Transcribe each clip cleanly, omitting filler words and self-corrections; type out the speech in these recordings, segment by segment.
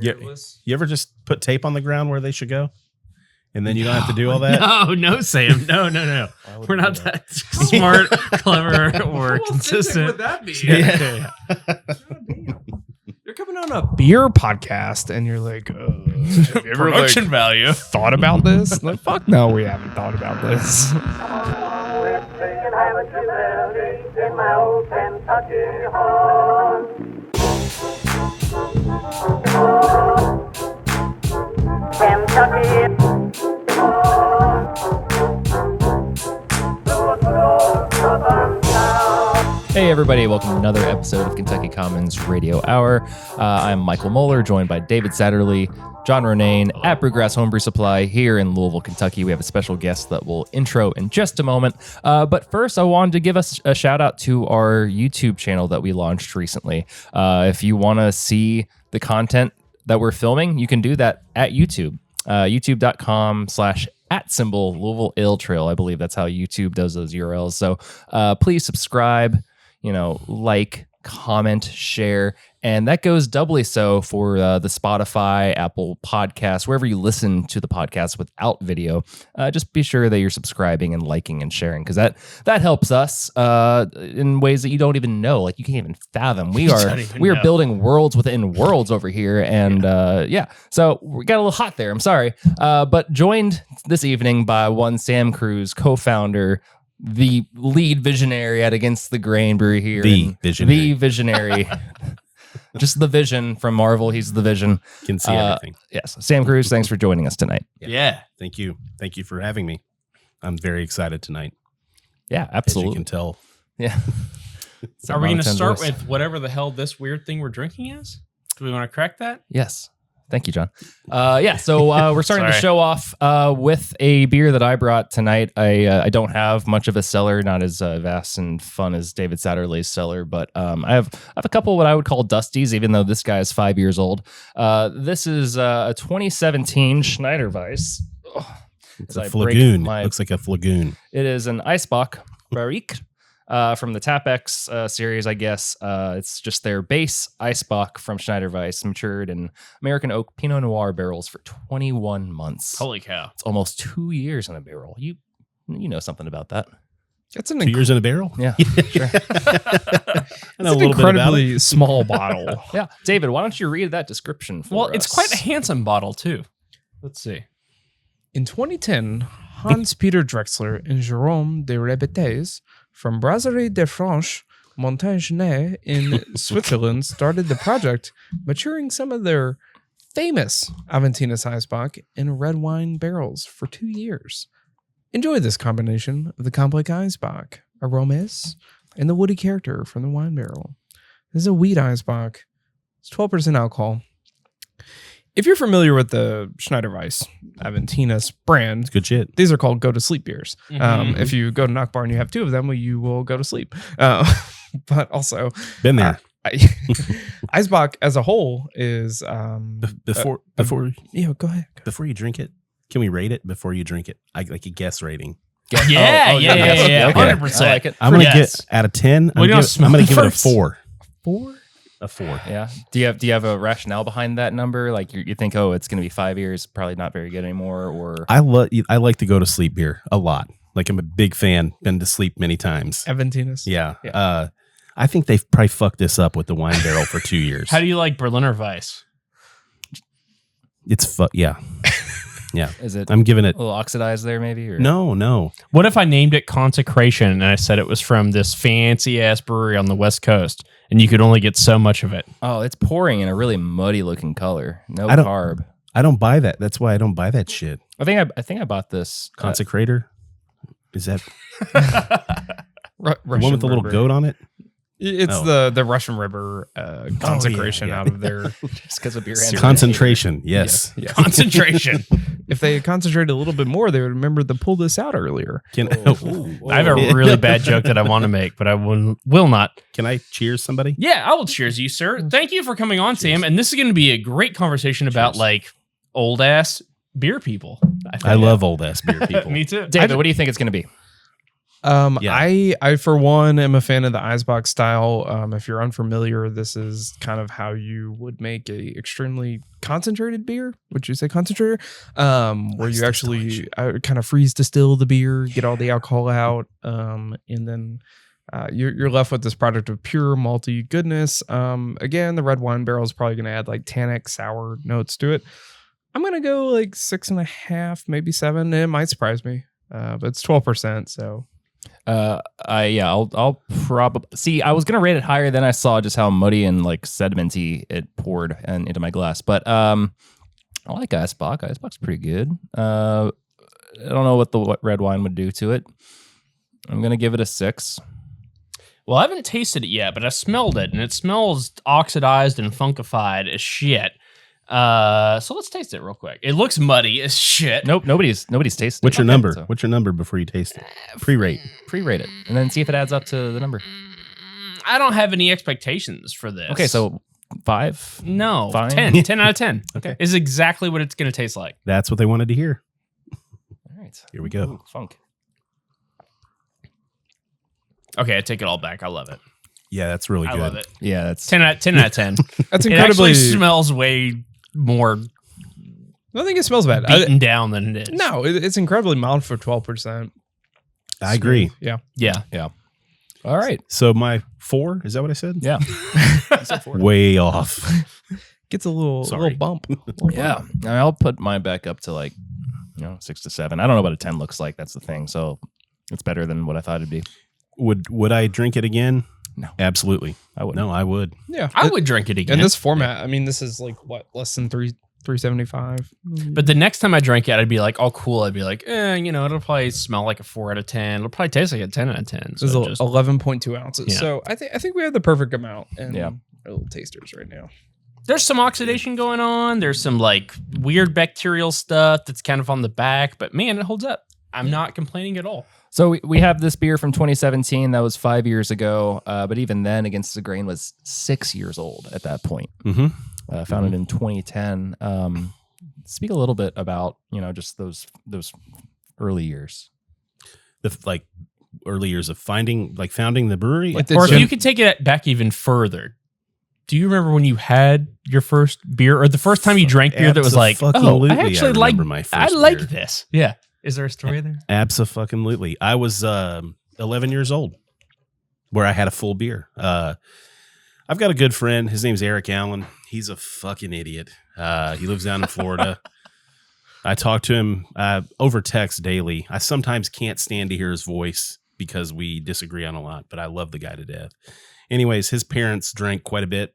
You ever just put tape on the ground where they should go? And then you don't have to do all that? No, Sam. No. We're not that smart, clever, or consistent. What would that be? Yeah. You're coming on a beer podcast, and you're like, have you ever Production value. thought about this? Like, fuck no, we haven't thought about this. In my old Kentucky home. Kentucky. Hey everybody, welcome to another episode of Kentucky Commons Radio Hour. I'm Michael Moeller, joined by David Satterley, John Ronayne at Brewgrass Homebrew Supply here in Louisville, Kentucky. We have a special guest that we'll intro in just a moment. But first, I wanted to give us a shout out to our YouTube channel that we launched recently. If you want to see the content that we're filming, you can do that at YouTube. YouTube.com/@ Louisville Ale Trail. I believe that's how YouTube does those URLs. So please subscribe, like, comment, share, and that goes doubly so for the Spotify, Apple Podcasts, wherever you listen to the podcast without video. Just be sure that you're subscribing and liking and sharing, because that helps us in ways that you don't even know, like you can't even fathom. We are building worlds within worlds over here, and so we got a little hot there. I'm sorry, but joined this evening by one Sam Cruz, co-founder, the lead visionary at Against the Grain Brewery here. The visionary. Just the vision from Marvel. He's the vision. Can see everything. Yes. Sam Cruz, thanks for joining us tonight. Yeah. Thank you. Thank you for having me. I'm very excited tonight. Yeah, absolutely. As you can tell. Yeah. Are we going to start with whatever the hell this weird thing we're drinking is? Do we want to crack that? Yes. Thank you, John. So we're starting the show off with a beer that I brought tonight. I don't have much of a cellar, not as vast and fun as David Satterley's cellar, but I have a couple what I would call dusties, even though this guy is 5 years old. This is a 2017 Schneider Vice. It's a flagoon. Looks like a flagoon. It is an Eisbock Barrique. From the TAPX series, I guess. It's just their base Eisbock from Schneider Vice, matured in American oak Pinot Noir barrels for 21 months. Holy cow. It's almost 2 years in a barrel. You know something about that. That's an 2 years in a barrel? Yeah, sure. It's an incredibly small bottle. Yeah. David, why don't you read that description for us? It's quite a handsome bottle, too. Let's see. In 2010, Hans-Peter Drexler and Jérôme de Rebetes from Brasserie de Franche Montagne in Switzerland started the project, maturing some of their famous Aventinus Eisbock in red wine barrels for 2 years. Enjoy this combination of the complex Eisbock, aromas, and the woody character from the wine barrel. This is a wheat Eisbock. It's 12% alcohol. If you're familiar with the Schneider Vice Aventinus brand, good shit. These are called go to sleep beers. Mm-hmm. If you go to Knock Bar and you have two of them, you will go to sleep. But also, been there. Eisbock as a whole is before go ahead. Before you drink it, can we rate it before you drink it? I like a guess rating. Yeah. 100%. I like it. I'm gonna get out of 10. I'm gonna give it a 4. 4? A 4. Yeah. Do you have a rationale behind that number? Like you think, it's going to be 5 years, probably not very good anymore, or I like to go to sleep beer a lot. Like I'm a big fan. Been to sleep many times. Aventinus. Yeah. I think they've probably fucked this up with the wine barrel for 2 years. How do you like Berliner Weiss? It's yeah. Yeah. Is it? I'm giving it a little oxidized there, maybe? Or? No. What if I named it Consecration and I said it was from this fancy ass brewery on the West Coast, and you could only get so much of it? Oh, it's pouring in a really muddy looking color. No carb. I don't buy that. That's why I don't buy that shit. I think I bought this Consecrator. Is that the one with the little goat on it? It's the Russian River consecration out of their just because of beer concentration. Yes. Yeah. Concentration. If they had concentrated a little bit more, they would remember to pull this out earlier. I have a really bad joke that I want to make, but I will not. Can I cheers somebody? Yeah, I will cheers you, sir. Thank you for coming on, Sam. And this is going to be a great conversation about like old ass beer people. I love old ass beer people. Me too. David, what do you think it's going to be? Yeah. I for one am a fan of the Eisbock style. If you're unfamiliar, this is kind of how you would make a extremely concentrated beer. Would you say concentrator? Where you actually kind of freeze distill the beer, get all the alcohol out, and then you're left with this product of pure malty goodness. Again, the red wine barrel is probably going to add like tannic sour notes to it. I'm going to go like 6.5, maybe 7. It might surprise me, but it's 12%. So. I'll probably see. I was gonna rate it higher, then I saw just how muddy and like sedimenty it poured into my glass. But I like Eisbock. Eisbock's pretty good. I don't know what the red wine would do to it. I'm gonna give it a 6. Well, I haven't tasted it yet, but I smelled it, and it smells oxidized and funkified as shit. So let's taste it real quick. It looks muddy as shit. Nope, nobody's tasted. What's it. your number? So What's your number before you taste it? Pre-rate. pre-rate it, and then see if it adds up to the number. I don't have any expectations for this. Okay, so 5. no, Fine. 10 out of 10. Okay. Is exactly what it's going to taste like. That's what they wanted to hear. All right, Here we go. Ooh, funk. Okay, I take it all back. I love it. Yeah, that's really I good. love it. Yeah, that's 10 out of 10. That's It incredibly. actually smells way more I don't think it smells bad. beaten down than it is. No, it's incredibly mild for 12%. I agree. Yeah. Yeah. all right. So my 4, is that what I said? Yeah, Way off. Gets a little Sorry. bump. yeah. I'll put mine back up to like 6 to 7. I don't know what a 10 looks like. That's the thing. So it's better than what I thought it'd be. Would I drink it again? No. Absolutely. I wouldn't. No, I would. Yeah. I would drink it again. In this format, I mean, this is like what, less than 375. But the next time I drank it, I'd be like, oh, cool. I'd be like, it'll probably smell like a 4 out of 10. It'll probably taste like a 10 out of 10. This So is 11.2 ounces. Yeah. So I think we have the perfect amount in Yeah. our little tasters right now. there's some oxidation going on. There's some like weird bacterial stuff that's kind of on the back, but man, it holds up. I'm not complaining at all. So we have this beer from 2017. That was 5 years ago. But even then, Against the Grain was 6 years old at that point. Mm-hmm. Founded in 2010. Speak a little bit about just those early years. The early years of founding the brewery. Like the Or if gen- you could take it back even further, do you remember when you had your first beer or the first time you drank beer that was like, oh, Abso-fucking-lutely, I actually I like remember my I first like beer. this. Yeah. Is there a story there? Abso-fucking-lutely. I was 11 years old where I had a full beer. I've got a good friend. His name's Eric Allen. He's a fucking idiot. He lives down in Florida. I talk to him over text daily. I sometimes can't stand to hear his voice because we disagree on a lot, but I love the guy to death. Anyways, his parents drank quite a bit,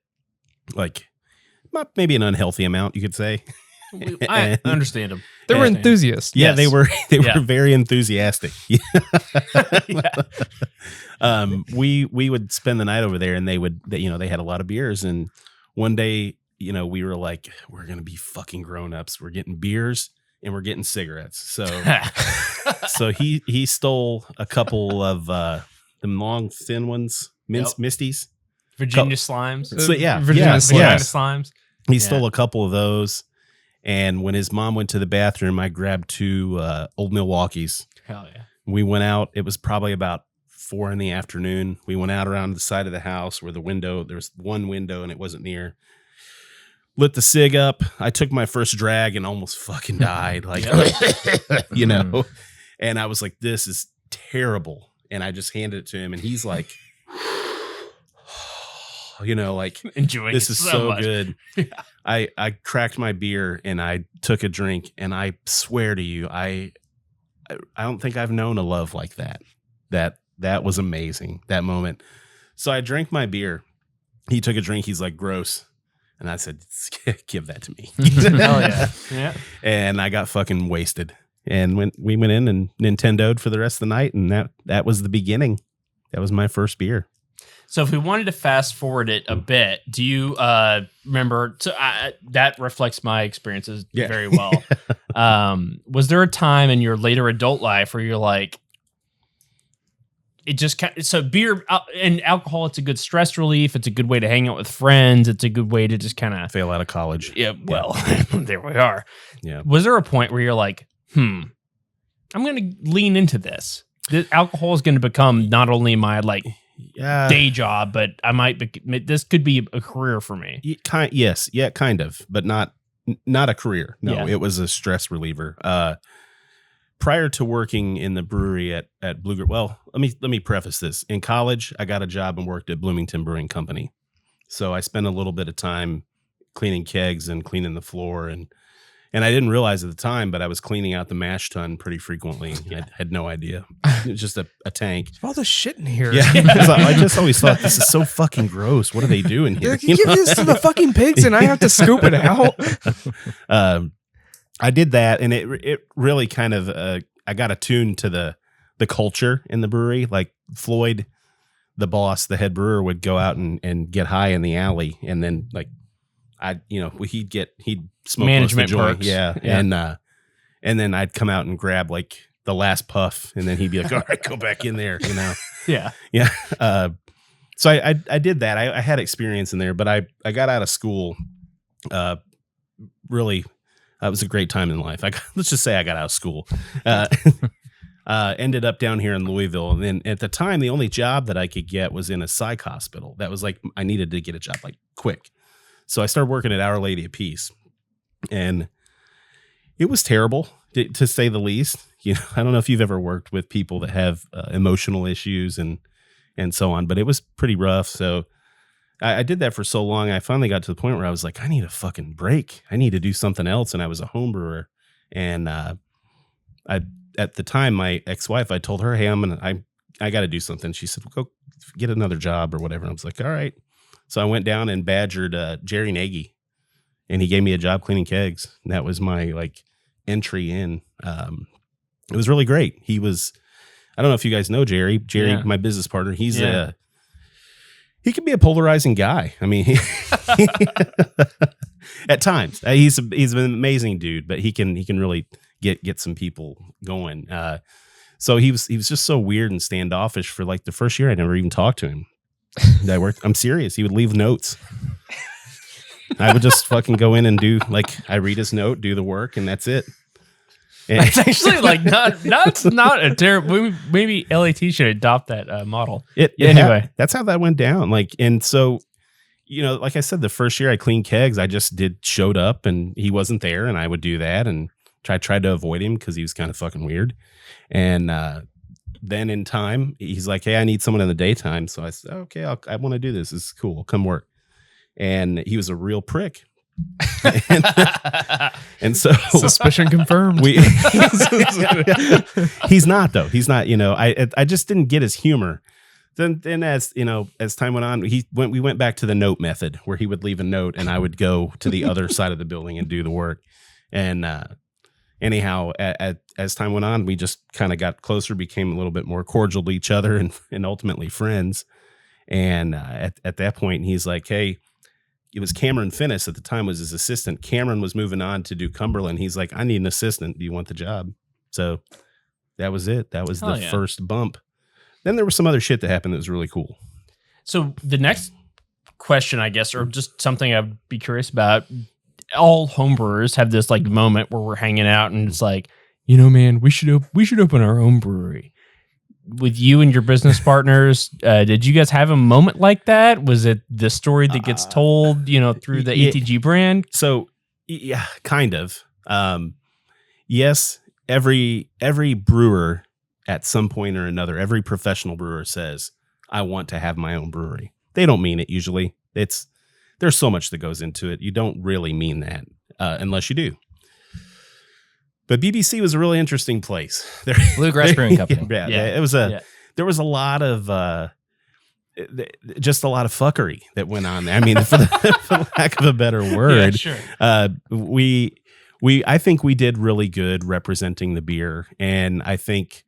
like maybe an unhealthy amount, you could say. I understand him. They were and- enthusiasts. Yeah, Yes. they were Yeah. very enthusiastic. Yeah. We would spend the night over there, and they had a lot of beers. And one day, we were like, we're gonna be fucking grown ups. We're getting beers and we're getting cigarettes. So he stole a couple of them long thin ones, Misties. Virginia Slimes. So yeah, Virginia yeah, Slimes. Virginia yeah. Slimes. He stole a couple of those. And when his mom went to the bathroom, I grabbed 2 Old Milwaukees. Hell yeah. We went out. It was probably about 4 p.m. We went out around the side of the house where there was one window and it wasn't near. Lit the cig up. I took my first drag and almost fucking died. And I was like, this is terrible. And I just handed it to him and he's like, Enjoying this it is so so much. good. Yeah. I cracked my beer and I took a drink, and I swear to you, I don't think I've known a love like that. That was amazing, that moment. So I drank my beer. He took a drink. He's like, gross. And I said, give that to me. Hell yeah. Yeah. And I got fucking wasted. And we went in and Nintendo'd for the rest of the night. And that was the beginning. That was my first beer. So if we wanted to fast forward it a bit, do you remember? So that reflects my experiences very well. Was there a time in your later adult life where you're like, it just so beer and alcohol? It's a good stress relief. It's a good way to hang out with friends. It's a good way to just kind of Fail out of college. Yeah. Well, there we are. Yeah. Was there a point where you're like, I'm going to lean into this? alcohol is going to become not only my Yeah. day job, but I might be, this could be a career for me. Yes. Yeah, kind of, but not a career. No, Yeah. it was a stress reliever. Prior to working in the brewery at Blue, well, let me preface this. In college, I got a job and worked at Bloomington Brewing Company. So I spent a little bit of time cleaning kegs and cleaning the floor, and I didn't realize at the time, but I was cleaning out the mash tun pretty frequently. I had no idea. It was just a tank. All the shit in here. Yeah. I just always thought, this is so fucking gross. What are they doing here? You give this to the fucking pigs and I have to scoop it out. I did that, and it really kind of I got attuned to the culture in the brewery. Like Floyd, the boss, the head brewer, would go out and get high in the alley, and then he'd smoke Management most of the joint. perks. Yeah. And then I'd come out and grab like the last puff, and then he'd be like, "All right, go back in there," Yeah. Yeah. So I did that. I had experience in there, but I got out of school. Really, it was a great time in life. Let's just say I got out of school. Ended up down here in Louisville. And then at the time, the only job that I could get was in a psych hospital. That was like, I needed to get a job like quick. So I started working at Our Lady of Peace, and it was terrible to say the least. I don't know if you've ever worked with people that have emotional issues and so on, but it was pretty rough. So I did that for so long. I finally got to the point where I was like, I need a fucking break. I need to do something else. And I was a home brewer. And at the time, my ex-wife, I told her, hey, I got to do something. She said, well, go get another job or whatever. And I was like, all right. So I went down and badgered Jerry Nagy, and he gave me a job cleaning kegs. And that was my entry in. It was really great. He was, I don't know if you guys know Jerry, Yeah. my business partner. He's he can be a polarizing guy. I mean, at times he's an amazing dude, but he can really get some people going. So he was just so weird and standoffish for like the first year. I never even talked to him. I'm serious. He would leave notes. I would just fucking go in and do I read his note, do the work, and that's it. And It's actually not a terrible. Maybe LAT should adopt that model. Anyway, that's how that went down. And so, like I said, the first year I cleaned kegs, I just showed up, and he wasn't there, and I would do that, and tried to avoid him because he was kind of fucking weird. And then in time, he's like, hey, I need someone in the daytime. So I said, okay, I want to do this. This is cool. Come work. And he was a real prick. and so Suspicion confirmed. He's not though. He's not, I just didn't get his humor. Then as time went on, we went back to the note method where he would leave a note and I would go to the other side of the building and do the work. And anyhow, as time went on, we just kind of got closer, became a little bit more cordial to each other and ultimately friends. And at that point, he's like, hey, it was Cameron Finnis at the time was his assistant. Cameron was moving on to do Cumberland. He's like, I need an assistant. Do you want the job? So that was it. That was the first bump. Then there was some other shit that happened that was really cool. So the next question, I guess, or just something I'd be curious about, all homebrewers have this moment where we're hanging out and it's like, man, we should open our own brewery. With you and your business partners, did you guys have a moment like that? Was it the story that gets told, through the ATG brand? So, yeah, kind of. Yes, every brewer at some point or another, every professional brewer says, I want to have my own brewery. They don't mean it usually. There's so much that goes into it. You don't really mean that unless you do. But BBC was a really interesting place. Bluegrass Brewing Company. It was there was a lot of just a lot of fuckery that went on there. I mean, for lack of a better word, sure. I think we did really good representing the beer, and I think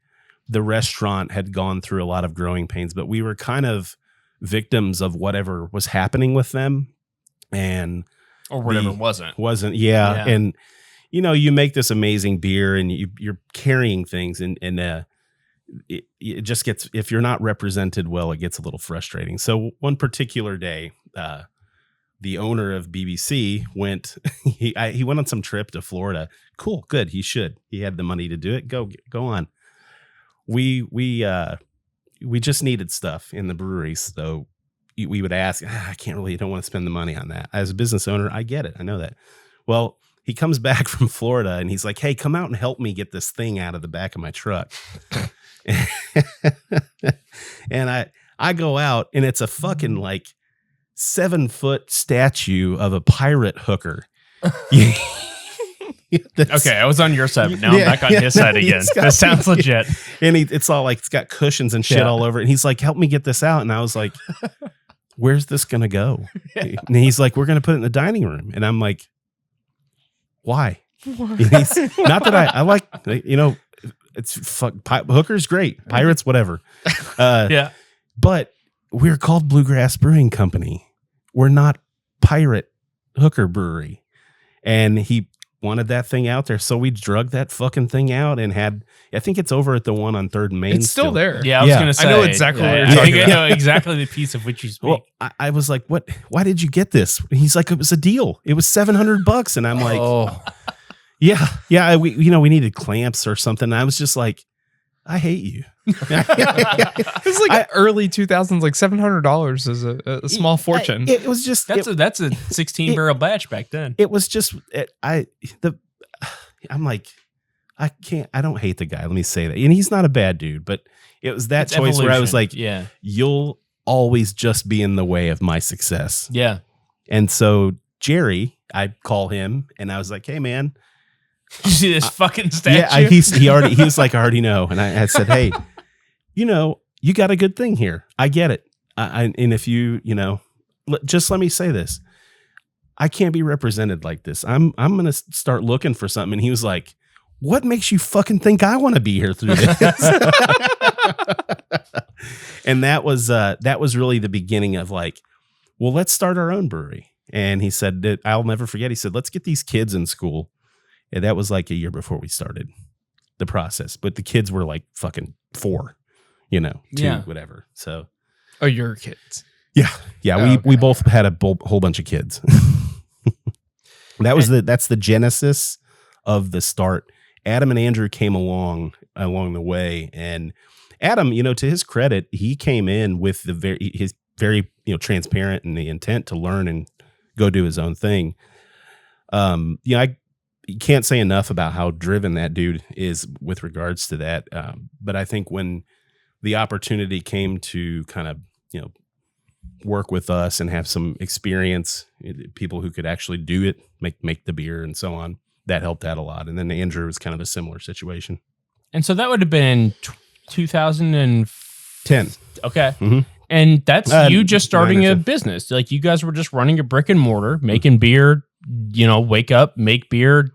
the restaurant had gone through a lot of growing pains, but we were kind of victims of whatever was happening with them, and or whatever wasn't. Yeah. And you make this amazing beer and you're carrying things and it just gets, if you're not represented well, it gets a little frustrating. So one particular day, the owner of BBC went, he went on some trip to Florida. Cool. Good. He should. He had the money to do it. Go on. we just needed stuff in the brewery, so we would ask, I don't want to spend the money on that. As a business owner, I get it. I know that. Well, he comes back from Florida and he's like, hey, come out and help me get this thing out of the back of my truck. And I go out and it's a fucking like 7-foot statue of a pirate hooker. Okay, I was on your side, but now I'm back on his side again. That sounds legit. And it's all like, it's got cushions and shit all over it. And he's like, help me get this out. And I was like, where's this going to go? And he's like, we're going to put it in the dining room. And I'm like, why? Not that I like, it's hooker's great. Pirates, whatever. But we're called Bluegrass Brewing Company. We're not pirate hooker brewery. And he wanted that thing out there. So we drug that fucking thing out and I think it's over at the one on 3rd and Main. It's still there. Yeah, I was going to say. I know exactly what you're talking about. I know exactly the piece of which you speak. Well, I was like, what? Why did you get this? And he's like, it was a deal. It was $700. And I'm like, yeah. We needed clamps or something. And I was just like, I hate you. It was like early 2000s, like $700 is a small fortune. It was just that's a 16 barrel batch back then. It was just I'm like, I don't hate the guy. Let me say that. And he's not a bad dude, but it was that choice where I was like, you'll always just be in the way of my success. Yeah. And so Jerry, I call him and I was like, hey man, you see this fucking statue? Yeah, he was like, I already know. And I said, hey, you got a good thing here. I get it. And if just let me say this. I can't be represented like this. I'm going to start looking for something. And he was like, what makes you fucking think I want to be here through this? And that was really the beginning of like, well, let's start our own brewery. And he said that I'll never forget. He said, let's get these kids in school. And that was like a year before we started the process. But the kids were like fucking 4, 2, whatever. So, your kids. Yeah. Oh, we both had a whole bunch of kids. That's the genesis of the start. Adam and Andrew came along the way, and Adam, to his credit, he came in with his very transparent and the intent to learn and go do his own thing. I can't say enough about how driven that dude is with regards to that. But I think when the opportunity came to kind of work with us and have some experience, people who could actually do it, make the beer and so on, that helped out a lot. And then Andrew was kind of a similar situation. And so that would have been 2010. Okay. Mm-hmm. And that's you just starting a business. Like you guys were just running a brick and mortar, making beer, wake up, make beer,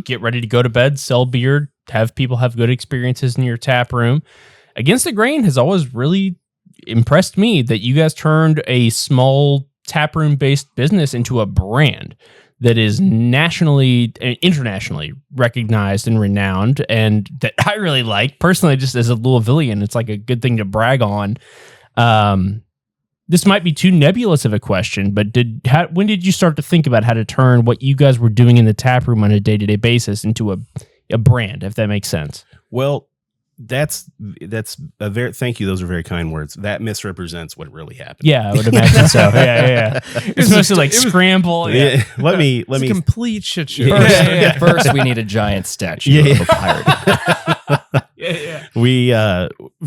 get ready to go to bed, sell beer, have people have good experiences in your tap room. Against the Grain has always really impressed me that you guys turned a small taproom based business into a brand that is nationally and internationally recognized and renowned, and that I really like personally. Just as a Louisvillian, it's like a good thing to brag on. This might be too nebulous of a question, but when did you start to think about how to turn what you guys were doing in the taproom on a day-to-day basis into a brand, if that makes sense? Well, that's a very, thank you. Those are very kind words. That misrepresents what really happened. Yeah, I would imagine so. Yeah. It's mostly like scramble. Yeah. Let me complete shit show. First, we need a giant statue of a pirate. We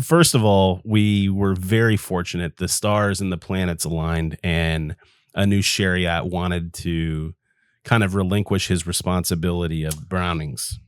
first of all, we were very fortunate. The stars and the planets aligned, and a new Shariat wanted to kind of relinquish his responsibility of Brownings.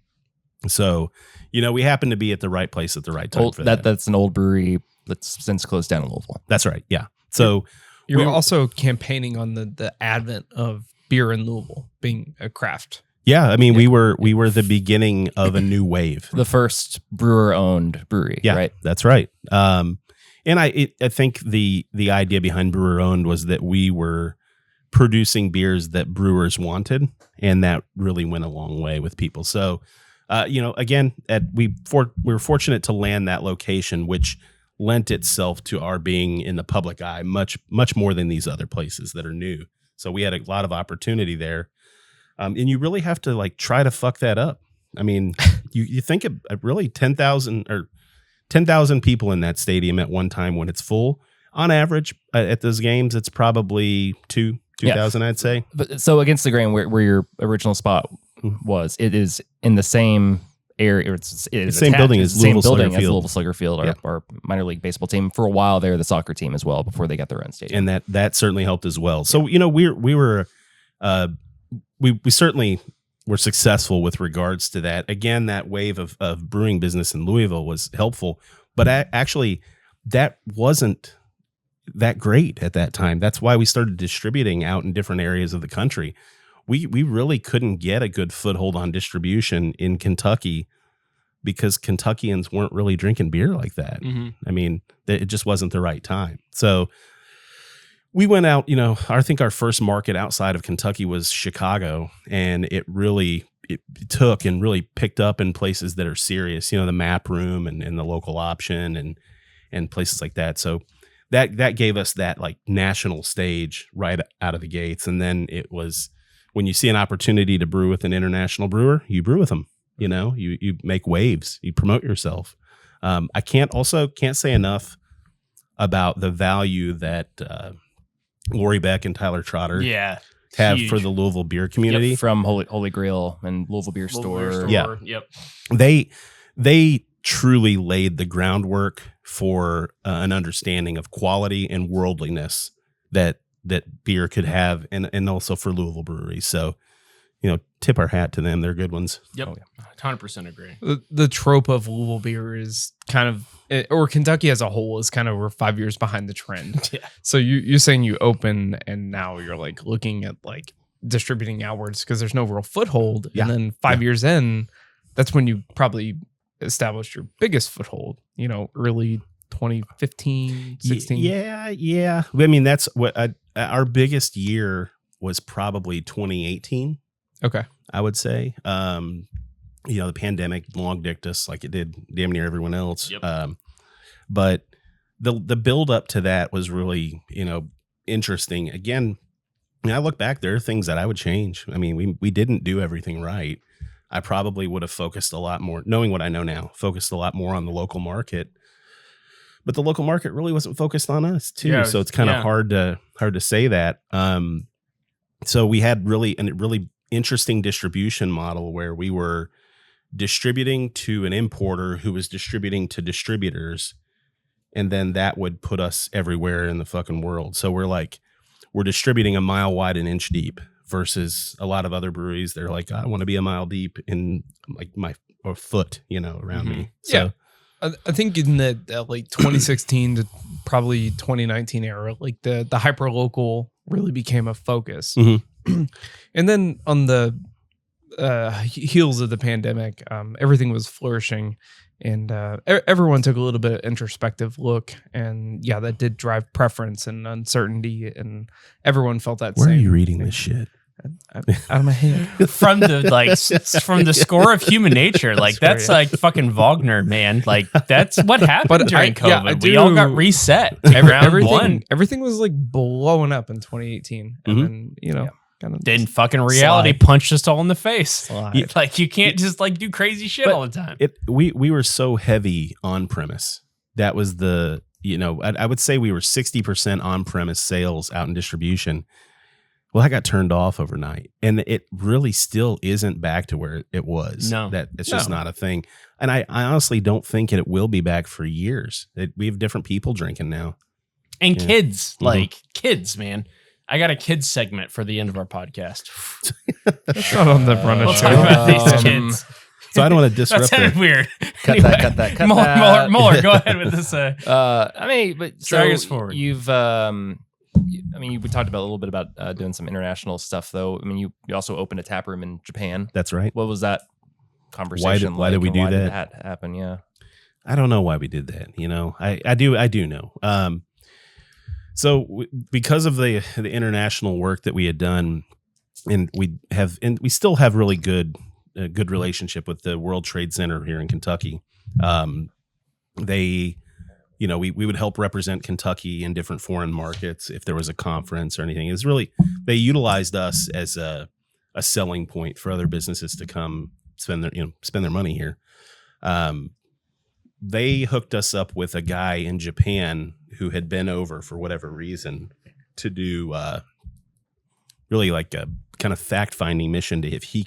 So, we happened to be at the right place at the right time for that. That's an old brewery that's since closed down in Louisville. That's right. Yeah. So you were also campaigning on the advent of beer in Louisville being a craft. Yeah, I mean, we were the beginning of a new wave. The first brewer-owned brewery, right? That's right. And I think the idea behind brewer-owned was that we were producing beers that brewers wanted, and that really went a long way with people. So, again, we were fortunate to land that location, which lent itself to our being in the public eye much, much more than these other places that are new. So we had a lot of opportunity there. And you really have to try to fuck that up. I mean, you think of really 10,000 or 10,000 people in that stadium at one time when it's full. On average, at those games, it's probably 2,000, I'd say. But so Against the Grain, where your original spot was, it is in the same area. It's the same building as Louisville Slugger Field, our minor league baseball team. For a while, they're the soccer team as well before they got their own stadium, and that certainly helped as well. So we certainly were successful with regards to that. Again, that wave of brewing business in Louisville was helpful, but actually that wasn't that great at that time. That's why we started distributing out in different areas of the country. We really couldn't get a good foothold on distribution in Kentucky because Kentuckians weren't really drinking beer like that. Mm-hmm. I mean, it just wasn't the right time. So we went out, I think our first market outside of Kentucky was Chicago, and it took and really picked up in places that are serious, the Map Room and the Local Option and places like that. So that gave us that like national stage right out of the gates. And then it was, when you see an opportunity to brew with an international brewer, you brew with them. You make waves, you promote yourself. I can't say enough about the value that Lori Beck and Tyler Trotter have huge for the Louisville beer community. from Holy Grail and Louisville Beer Store. Yeah. Yep. They truly laid the groundwork for an understanding of quality and worldliness that beer could have, and also for Louisville breweries. So, tip our hat to them. They're good ones. Yep. 100% agree. The trope of Louisville beer is kind of, or Kentucky as a whole is kind of, we're 5 years behind the trend. Yeah. So you're saying you open and now you're like looking at like distributing outwards because there's no real foothold. Yeah. And then 5 years in, that's when you probably established your biggest foothold, early 2015, 16. Yeah. I mean, that's what our biggest year was probably 2018. Okay. I would say, the pandemic long dicked us like it did damn near everyone else. Yep. But the build up to that was really, interesting. Again, I look back, there are things that I would change. I mean, we didn't do everything right. I probably would have focused a lot more, knowing what I know now, focused a lot more on the local market. But the local market really wasn't focused on us too. Yeah, so it's kind of hard to say that. So we had a really interesting distribution model where we were distributing to an importer who was distributing to distributors. And then that would put us everywhere in the fucking world. So we're distributing a mile wide and inch deep versus a lot of other breweries. They're like, I want to be a mile deep in like my foot, around me. So, I think in the like 2016 to probably 2019 era, like the hyper local really became a focus. Mm-hmm. And then on the heels of the pandemic, everything was flourishing, and everyone took a little bit of introspective look, and that did drive preference and uncertainty, and everyone felt that. Where same are you reading thing. this shit? Out of my head. From the score of human nature, like that's like fucking Wagner, man. Like that's what happened during COVID. We all got reset. Everything was like blowing up in 2018, and then kind of then fucking reality punched us all in the face. Slide. Like you can't just like do crazy shit all the time. We were so heavy on premise. That was the I would say we were 60% on premise sales out in distribution. Well, I got turned off overnight, and it really still isn't back to where it was. No, it's just not a thing. And I honestly don't think it will be back for years. We have different people drinking now. And kids, kids, man. I got a kids segment for the end of our podcast. That's not on the front of We'll show. talk about these kids. So I don't want to That disrupt sounded it. weird. Cut that. Muller, go ahead with this. Drag us forward. We talked about a little bit about doing some international stuff, though. I mean, you also opened a tap room in Japan. That's right. What was that conversation? Why did we do that? Why did that happen? Yeah, I don't know why we did that. I do know. So because of the international work that we had done, and we still have really good relationship with the World Trade Center here in Kentucky. We would help represent Kentucky in different foreign markets if there was a conference or anything. It's really, they utilized us as a selling point for other businesses to come spend their money here. they hooked us up with a guy in Japan who had been over for whatever reason to do really like a kind of fact finding mission to if he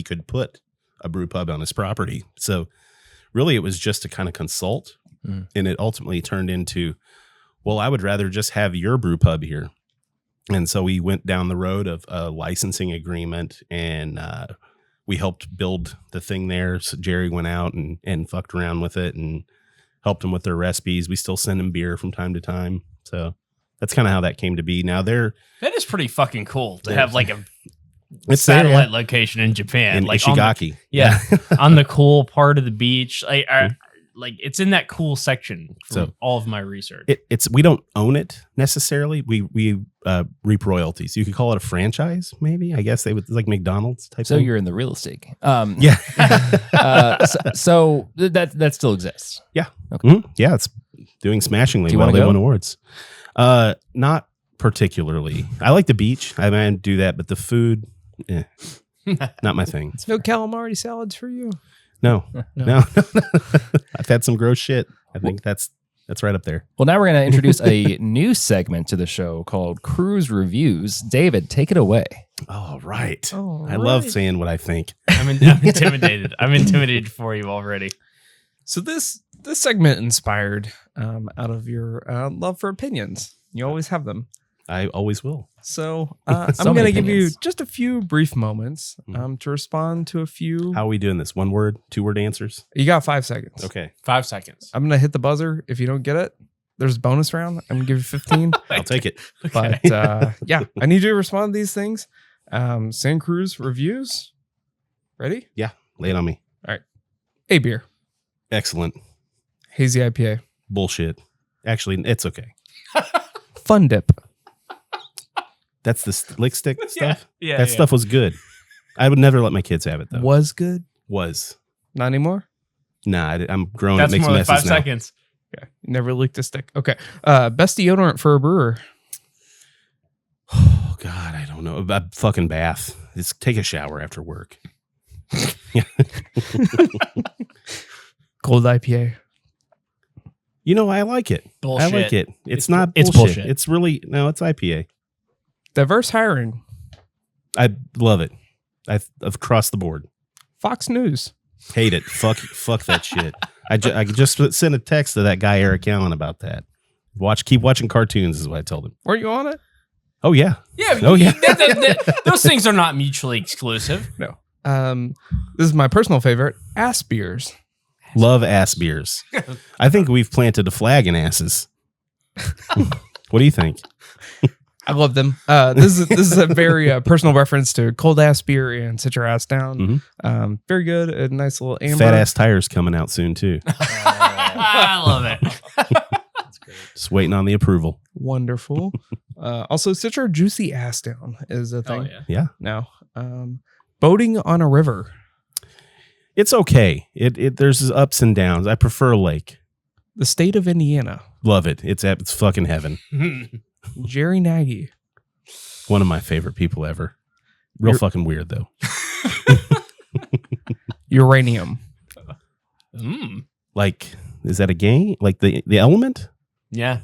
could put a brew pub on his property. So really it was just to kind of consult, and it ultimately turned into, well, I would rather just have your brew pub here. And so we went down the road of a licensing agreement, and we helped build the thing there. So Jerry went out and fucked around with it and helped them with their recipes. We still send them beer from time to time. So that's kind of how that came to be. Now that is pretty fucking cool to have like a it's satellite location in Japan, in like Ishigaki. On the cool part of the beach. Like it's in that cool section from all of my research. It's we don't own it necessarily. We reap royalties. You could call it a franchise, maybe. I guess they would, like McDonald's type. So thing. you're in the real estate game. Yeah. So that still exists. Yeah. Okay. Mm-hmm. Yeah, it's doing smashingly well. They won awards. Not particularly. I like the beach. I might do that, but the food, not my thing. No calamari salads for you. No. I've had some gross shit. I think that's right up there. Well, now we're going to introduce a new segment to the show called Cruz Reviews. David, take it away. All right. All I love right. saying what I think. I'm intimidated. I'm intimidated for you already. So this segment inspired out of your love for opinions. You always have them. I always will. So So I'm going many to give you opinions. just a few brief moments to respond to a few. How are we doing this? 1 word, 2 word answers? You got 5 seconds. Okay. 5 seconds. I'm going to hit the buzzer. If you don't get it, there's a bonus round. I'm going to give you 15. I'll take it. But yeah, I need you to respond to these things. San Cruz Reviews. Ready? Yeah. Lay it on me. A beer. Excellent. Hazy IPA. Bullshit. Actually, it's okay. Fun Dip. That's the lick stick stuff? Yeah. That stuff was good. I would never let my kids have it, though. Was good. Was. Not anymore. Nah, I'm grown. That's it makes more than messes 5 now. seconds. Okay. Never licked a stick. Okay. Best deodorant for a brewer. Oh, God, I don't know. A fucking bath. Just take a shower after work. Cold IPA. You know, I like it. Bullshit. I like it. It's not it's bullshit. bullshit. It's really, no, it's IPA. Diverse hiring. I love it. I've crossed the board. Fox News. Hate it. Fuck that shit. I just sent a text to that guy Eric Allen about that. Keep watching cartoons is what I told him. Weren't you on it? Oh yeah. Yeah. Oh, yeah. Those things are not mutually exclusive. No. This is my personal favorite. Ass beers. Love ass beers. I think we've planted a flag in asses. What do you think? I love them. This is a very personal reference to cold ass beer and Sit Your Ass Down. Very good. A nice little amber. Fat ass tires coming out soon too. I love it. Just waiting on the approval. Wonderful. Also, Sit Your Juicy Ass Down is a thing. Oh, Yeah. Now, boating on a river. It's okay. It there's ups and downs. I prefer a lake. The state of Indiana. Love it. It's fucking heaven. Jerry Nagy. One of my favorite people ever. Real You're- fucking weird though. Uranium. Like, is that a game? Like the element? Yeah.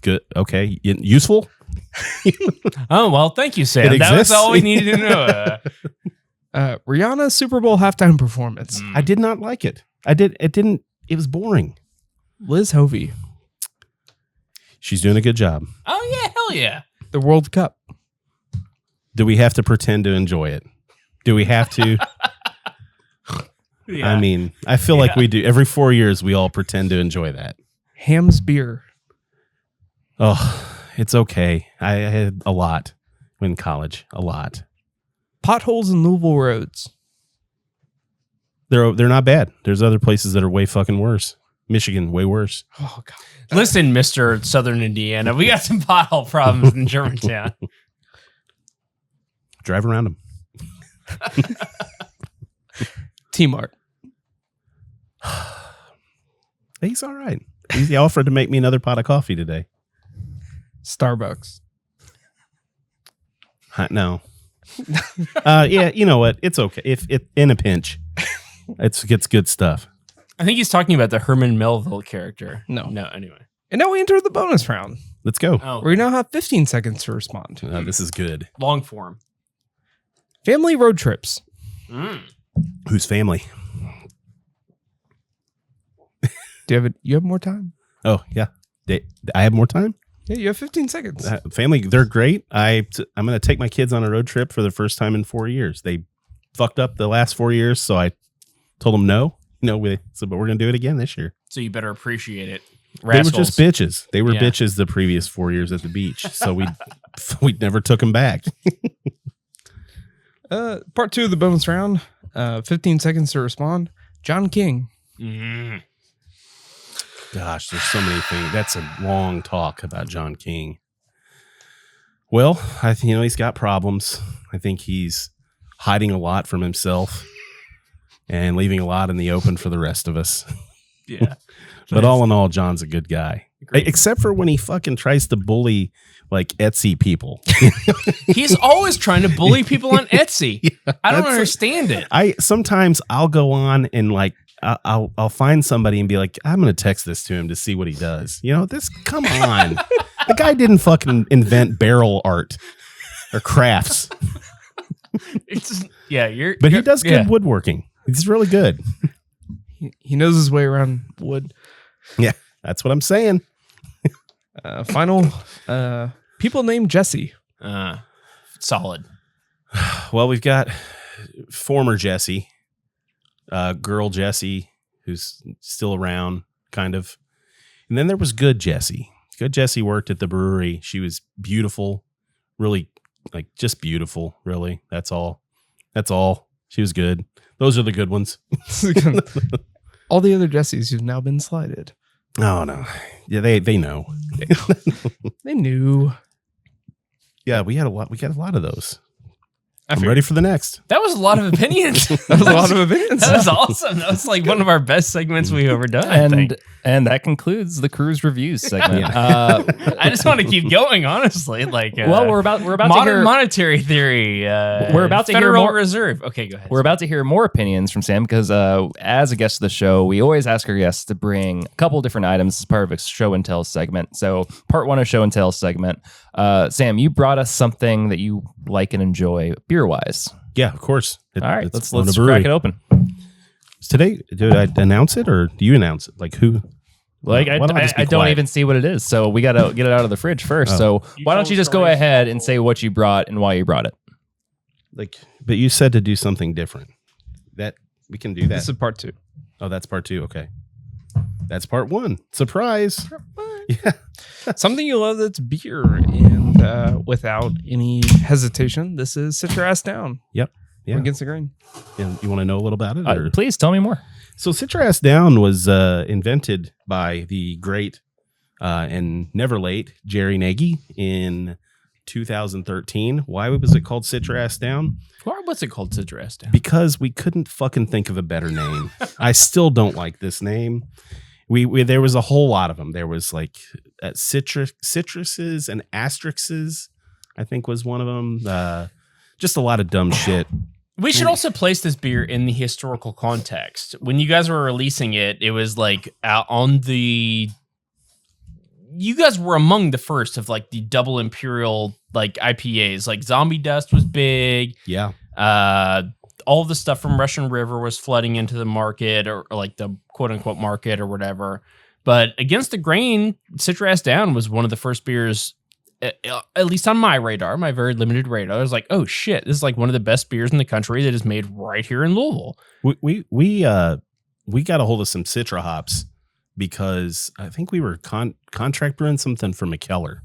Good. Okay. Useful. Oh, well, thank you, Sam. It That was exists. all we needed to know. Rihanna's Super Bowl halftime performance. I did not like it. It was boring. Liz Hovey. She's doing a good job. Oh, yeah. Hell yeah. The World Cup. Do we have to pretend to enjoy it? Do we have to? Yeah. I mean, I feel like we do. Every 4 years, we all pretend to enjoy that. Ham's Beer. Oh, it's okay. I had a lot in college. A lot. Potholes in Louisville roads. They're not bad. There's other places that are way fucking worse. Michigan, way worse. Oh, God. Listen, Mr. Southern Indiana, we got some pothole problems in Germantown. Drive around them. T-Mart. He's all right. He offered to make me another pot of coffee today. Starbucks. No. Yeah, you know what? It's okay. If it in a pinch, it's good stuff. I think he's talking about the Herman Melville character. No. Anyway. And now we enter the bonus round, Let's go. Oh, where you now have 15 seconds to respond. This is good. long form. Family road trips. Whose family? You have more time? Oh, yeah. I have more time? Yeah, you have 15 seconds. Family, they're great. I'm going to take my kids on a road trip for the first time in 4 years. They fucked up the last 4 years, so I told them no. But we're going to do it again this year. So you better appreciate it. They were just bitches. They were Yeah. bitches the previous 4 years at the beach, so we never took them back. Part 2 of the bonus round. 15 seconds to respond. John King. Gosh, there's so many things. That's a long talk about John King. Well, I think he's got problems. I think he's hiding a lot from himself and leaving a lot in the open for the rest of us. Yeah. But all in all, John's a good guy. Agreed. Except for when he fucking tries to bully like Etsy people. He's always trying to bully people on Etsy. I don't that's understand it. Sometimes I'll go on and like I'll find somebody and be like, I'm gonna text this to him to see what he does. Come on. The guy didn't fucking invent barrel art or crafts. It's just, yeah, But he does good woodworking. He's really good. He knows his way around wood. Yeah, that's what I'm saying. Final. People named Jesse. Solid. Well, we've got former Jesse, girl Jesse, who's still around, kind of. And then there was good Jesse. Good Jesse worked at the brewery. She was beautiful, really, like just beautiful, really. That's all. She was good. Those are the good ones. All the other Jessies who've now been slighted. Oh, no. Yeah, they know. They knew. Yeah, we got a lot of those. I'm figured. ready for the next. That was a lot of opinions. That was a lot of opinions. That was awesome. That was like one of our best segments we've ever done. I think. And that concludes the Cruz Reviews segment. I just want to keep going, honestly. Like, well, we're about to modern hear monetary theory. We're about to hear Federal more- Reserve. Okay, go ahead. We're about to hear more opinions from Sam because as a guest of the show, we always ask our guests to bring a couple different items as part of a show and tell segment. So part 1 of show and tell segment. Sam, you brought us something that you like and enjoy beer wise. Yeah, of course. All right, it's let's on a crack brewery. it open. Today, did I announce it or do you announce it? Like who? Like Why don't I just be I don't quiet? even see what it is, so we got to get it out of the fridge first. Oh. So You why don't told you just go stories. ahead and say what you brought and why you brought it? But you said to do something different. That we can do that. This is part 2. Oh, that's part 2. Okay. That's part 1. Surprise. Yeah. Something you love that's beer. And without any hesitation, this is Citra Ass Down. Yep. Yeah. Against the Grain. And you want to know a little about it? Or? Please tell me more. So Citra Ass Down was invented by the great and never late Jerry Nagy in 2013. Why was it called Citra Ass Down? What's it called? Citra Down. Because we couldn't fucking think of a better name. I still don't like this name. We there was a whole lot of them. There was like citruses and asterisks, I think was one of them. Just a lot of dumb shit. We should also place this beer in the historical context. When you guys were releasing it, it was like on the. You guys were among the first of like the double imperial like IPAs. Like Zombie Dust was big. Yeah. All the stuff from Russian River was flooding into the market or like the quote unquote market or whatever. But Against the Grain, Citra Ass Down was one of the first beers, at least on my radar, my very limited radar. I was like, oh shit, this is like one of the best beers in the country that is made right here in Louisville. We got a hold of some Citra hops because I think we were contract brewing something for McKellar,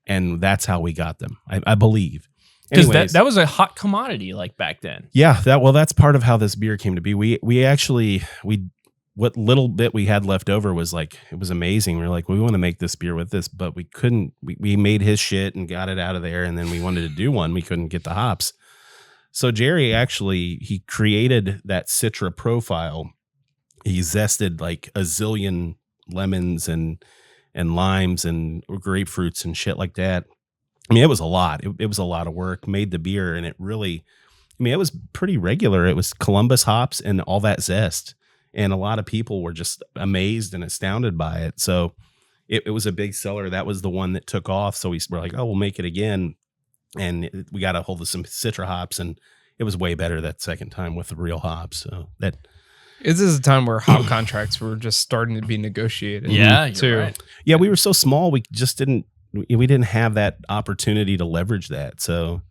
and that's how we got them. I believe. Because that was a hot commodity like back then. Yeah, that's part of how this beer came to be. We actually what little bit we had left over was like, it was amazing. We were like, we want to make this beer with this, but we couldn't. We made his shit and got it out of there, and then we wanted to do one. We couldn't get the hops. So Jerry actually, he created that Citra profile. He zested like a zillion lemons and limes and grapefruits and shit like that. I mean, it was a lot. It was a lot of work. Made the beer, and it really, I mean, it was pretty regular. It was Columbus hops and all that zest. and a lot of people were just amazed and astounded by it. So it was a big seller. That was the one that took off. So we're like, oh, we'll make it again. And we got a hold of some Citra hops, and it was way better that second time with the real hops. So that this is a time where hop contracts were just starting to be negotiated. Yeah, too. you're right. yeah, we were so small, we just didn't have that opportunity to leverage that. So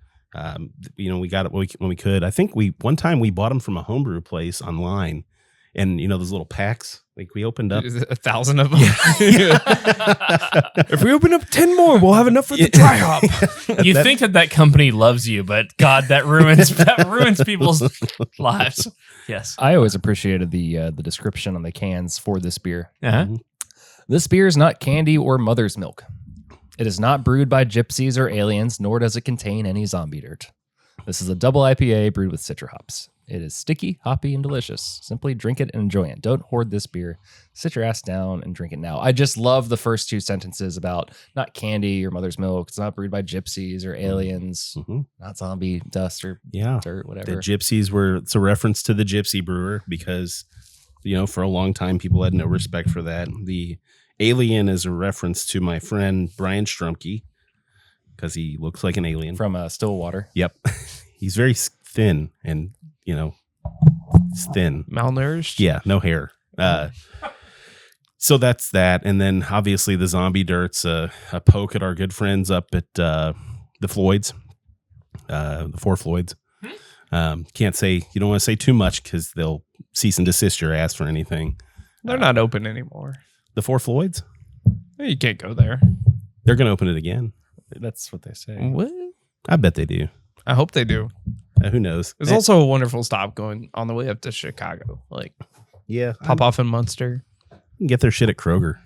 we got it when we could. I think one time we bought them from a homebrew place online, and those little packs. Like we opened up 1,000 of them. If we open up 10 more, we'll have enough for the dry hop. You think that company loves you, but God, that ruins people's lives. Yes. I always appreciated the description on the cans for this beer. Uh-huh. This beer is not candy or mother's milk. It is not brewed by gypsies or aliens, nor does it contain any zombie dirt. This is a double IPA brewed with Citra hops. It is sticky, hoppy, and delicious. Simply drink it and enjoy it. Don't hoard this beer. Sit your ass down and drink it now. I just love the first two sentences about not candy or mother's milk. It's not brewed by gypsies or aliens, not zombie dust or dirt, whatever. The gypsies it's a reference to the gypsy brewer because, for a long time, people had no respect for that. The alien is a reference to my friend Brian Strumke because he looks like an alien. From Stillwater. Yep. He's very thin and, it's thin. Malnourished? Yeah, no hair. So that's that. And then obviously the zombie dirt's a poke at our good friends up at the Floyds, the Four Floyds. Can't say, you don't want to say too much because they'll cease and desist your ass for anything. They're not open anymore. The Four Floyds? You can't go there. They're going to open it again. That's what they say. What? I bet they do. I hope they do. Who knows? It's also a wonderful stop going on the way up to Chicago. Like, yeah, pop off in Munster. You can get their shit at Kroger.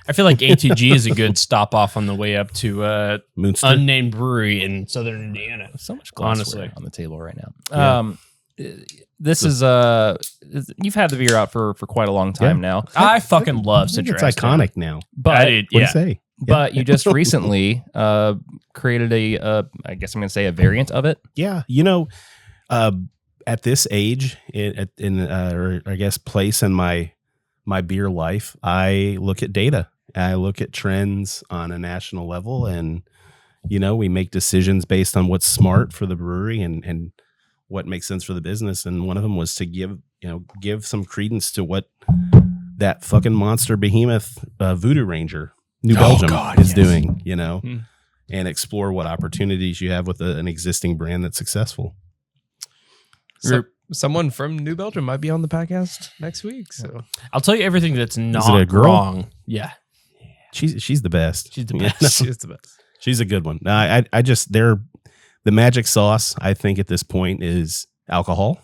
I feel like A2G is a good stop off on the way up to Moonster. unnamed brewery in southern Indiana. So much glassware Honestly. on the table right now. Yeah. This is you've had the beer out for quite a long time now, I fucking love I think Citra. it's iconic now. but I did, What do yeah. you say? but you just recently created I guess I'm going to say a variant of it. Yeah, at this age, or I guess place in my beer life, I look at data. I look at trends on a national level, and we make decisions based on what's smart for the brewery and what makes sense for the business. And one of them was to give some credence to what that fucking monster behemoth Voodoo Ranger New Belgium is doing, and explore what opportunities you have with an existing brand that's successful. So, someone from New Belgium might be on the podcast next week. So I'll tell you everything that's not it a girl? wrong. Yeah. She's the best. She's the best. she's the best. She's a good one. I just the magic sauce, I think at this point is alcohol.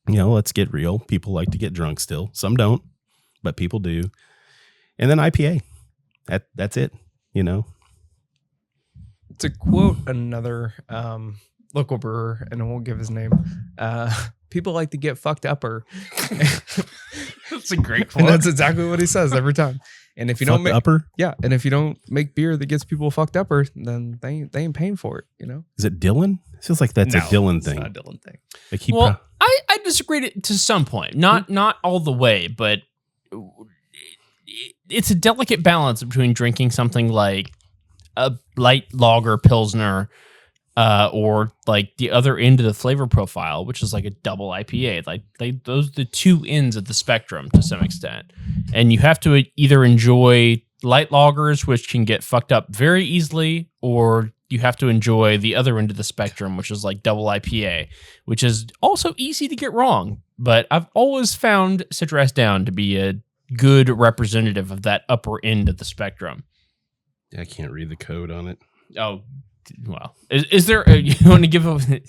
Let's get real. People like to get drunk still. Some don't, but people do. And then IPA. That's it. To quote another local brewer, and I won't give his name, people like to get fucked upper. That's a great And quote. that's exactly what he says every time. And if you don't make upper, and if you don't make beer that gets people fucked upper, then they ain't paying for it, is it Dylan? It feels like that's a Dylan thing. It's not a Dylan thing. Like he Well, I disagreed to some point. Not all the way, but it's a delicate balance between drinking something like a light lager pilsner or like the other end of the flavor profile, which is like a double IPA. Like those are the two ends of the spectrum to some extent. And you have to either enjoy light lagers, which can get fucked up very easily, or you have to enjoy the other end of the spectrum, which is like double IPA, which is also easy to get wrong. But I've always found Citra Down to be a good representative of that upper end of the spectrum. I can't read the code on it. Oh, well, is there? You want to give away?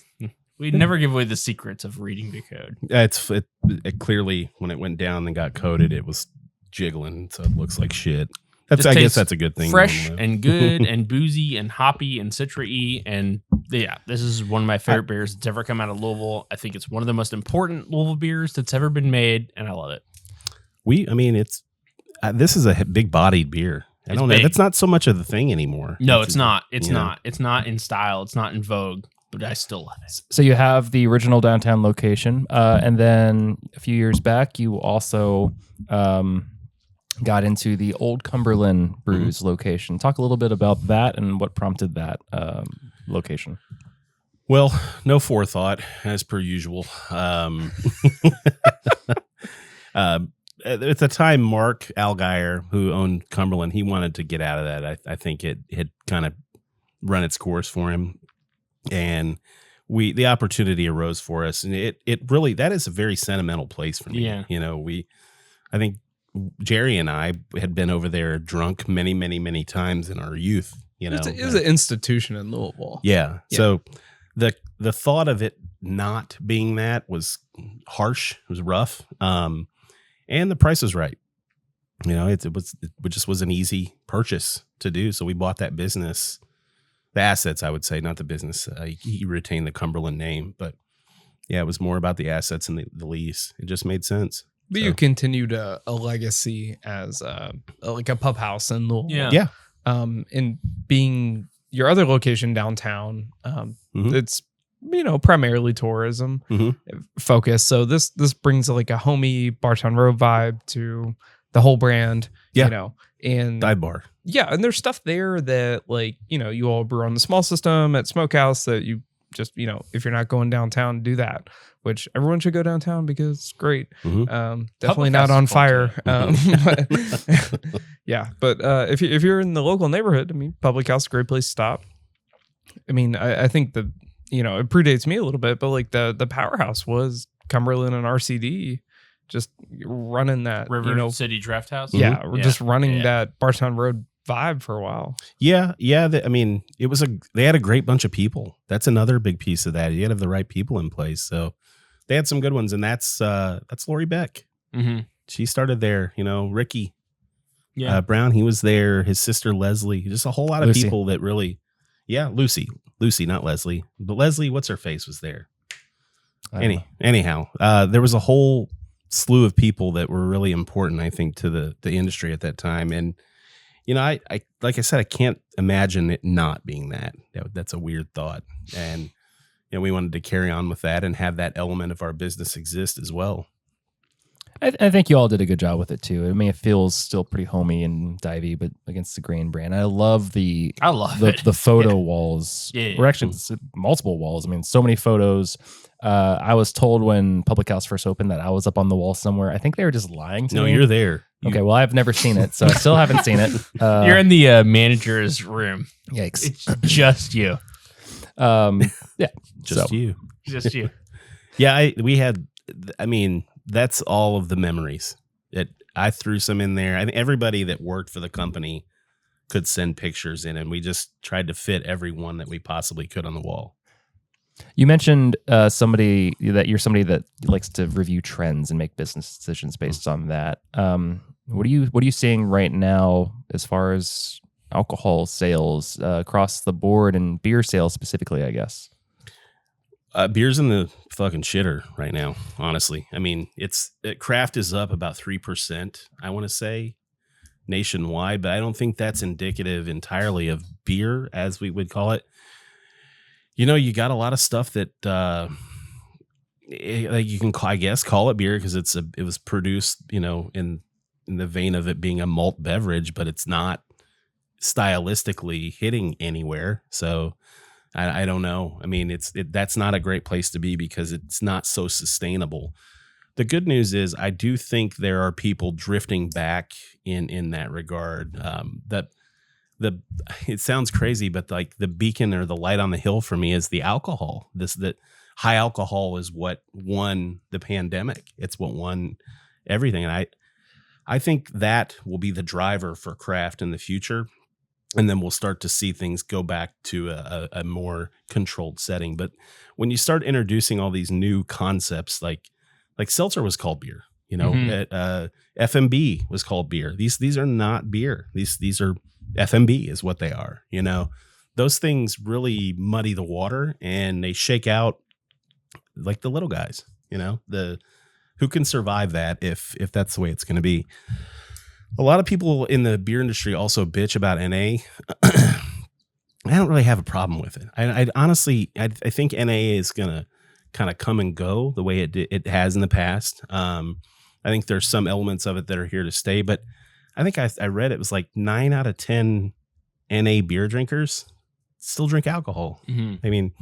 We never give away the secrets of reading the code. It clearly when it went down and got coded, it was jiggling, so it looks like shit. I guess tastes that's a good thing. Fresh normally. and good and boozy and hoppy and citra-y. And yeah, this is one of my favorite beers that's ever come out of Louisville. I think it's one of the most important Louisville beers that's ever been made, and I love it. This is a big bodied beer. I don't know. Big. That's not so much of the thing anymore. No, it's not. It's not. It's not in style. It's not in vogue. but I still love it. So you have the original downtown location, and then a few years back, you also got into the old Cumberland Brews location. Talk a little bit about that and what prompted that location. Well, no forethought, as per usual. At the time, Mark Algeyer, who owned Cumberland, he wanted to get out of that. I think it had kind of run its course for him, and the opportunity arose for us, and it really, that is a very sentimental place for me. Yeah. You know, I think Jerry and I had been over there drunk many, many, many times in our youth. You know, It was an institution in Louisville. yeah. So the thought of it not being that was harsh. It was rough. And the price was right. You know, it just was an easy purchase to do. So we bought that business, the assets, I would say, not the business. He retained the Cumberland name, but yeah, it was more about the assets and the lease. It just made sense. But you continued a legacy as like a pub house in Louisville. Yeah. Yeah. And being your other location downtown, it's, you know, primarily tourism focus. So this brings like a homey Bartown Road vibe to the whole brand, you know, and Dive bar. yeah. And there's stuff there that, like, you know, you all brew on the small system at Smokehouse that you just, you know, if you're not going downtown, do that, which everyone should go downtown because it's great. Definitely not on fire. Yeah. But if you're in the local neighborhood, I mean, Public House, great place to stop. I mean, I think you know, it predates me a little bit, but like the powerhouse was Cumberland and RCD just running that River you know, City Draft House. yeah, we're just running that Bartown Road vibe for a while. Yeah. I mean, they had a great bunch of people. That's another big piece of that. You had to have the right people in place. So they had some good ones, and that's Lori Beck. She started there. You know, Ricky Brown, he was there. His sister Leslie, just a whole lot of Lucy. people that really, Lucy, not Leslie, but Leslie, what's her face, was there. Anyhow, there was a whole slew of people that were really important, I think, to the industry at that time. And, you know, I like I said, I can't imagine it not being that. That's a weird thought. And, you know, we wanted to carry on with that and have that element of our business exist as well. I think you all did a good job with it too. I mean, it feels still pretty homey and divey, but Against the Grain brand. I love the photo walls. Or actually it's multiple walls. I mean, so many photos. I was told when Public House first opened that I was up on the wall somewhere. I think they were just lying to me. No, you're there. Okay, well, I've never seen it, so I still haven't seen it. You're in the manager's room. Yikes. It's just you. Yeah. Just you. Just you. Yeah, I mean, that's all of the memories. I threw some in there. I think everybody that worked for the company could send pictures in, and we just tried to fit every one that we possibly could on the wall. You mentioned somebody that likes to review trends and make business decisions based on that. What are you seeing right now as far as alcohol sales across the board and beer sales specifically, I guess? Beer's in the fucking shitter right now, honestly. I mean, craft is up about 3%, I want to say, nationwide, but I don't think that's indicative entirely of beer, as we would call it. You know, you got a lot of stuff that you can, I guess, call it beer because it was produced, you know, in the vein of it being a malt beverage, but it's not stylistically hitting anywhere. So I don't know. I mean, that's not a great place to be because it's not so sustainable. The good news is I do think there are people drifting back in that regard. It sounds crazy, but like the beacon or the light on the hill for me is the alcohol. That high alcohol is what won the pandemic. It's what won everything. And I think that will be the driver for craft in the future. And then we'll start to see things go back to a more controlled setting. But when you start introducing all these new concepts, like seltzer was called beer, you know, FMB was called beer. These are not beer. These are FMB is what they are. You know, those things really muddy the water and they shake out like the little guys, you know, who can survive that if that's the way it's going to be. A lot of people in the beer industry also bitch about NA. I don't really have a problem with it. I honestly, I think NA is going to kind of come and go the way it has in the past. I think there's some elements of it that are here to stay, but I think I read it was like 9 out of 10 NA beer drinkers still drink alcohol. I mean,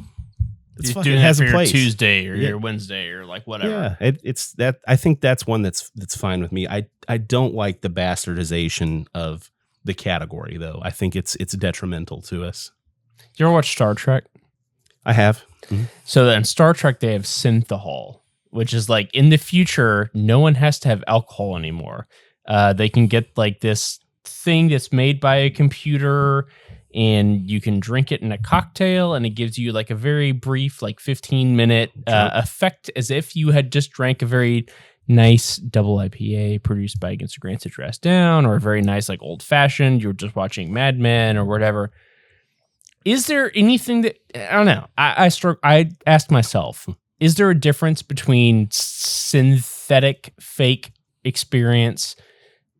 it's You're fucking doing has that a for place. your Tuesday or your Wednesday or like whatever. Yeah, it's that. I think that's one that's fine with me. I don't like the bastardization of the category though. I think it's detrimental to us. You ever watch Star Trek? I have. So in Star Trek, they have synthahol, which is like in the future, no one has to have alcohol anymore. They can get like this thing that's made by a computer and you can drink it in a cocktail and it gives you like a very brief, like 15-minute effect as if you had just drank a very nice double IPA produced by Against the Grain Citra Down, or a very nice like old fashioned, you were just watching Mad Men or whatever. Is there anything that, I don't know, I asked myself, is there a difference between synthetic fake experience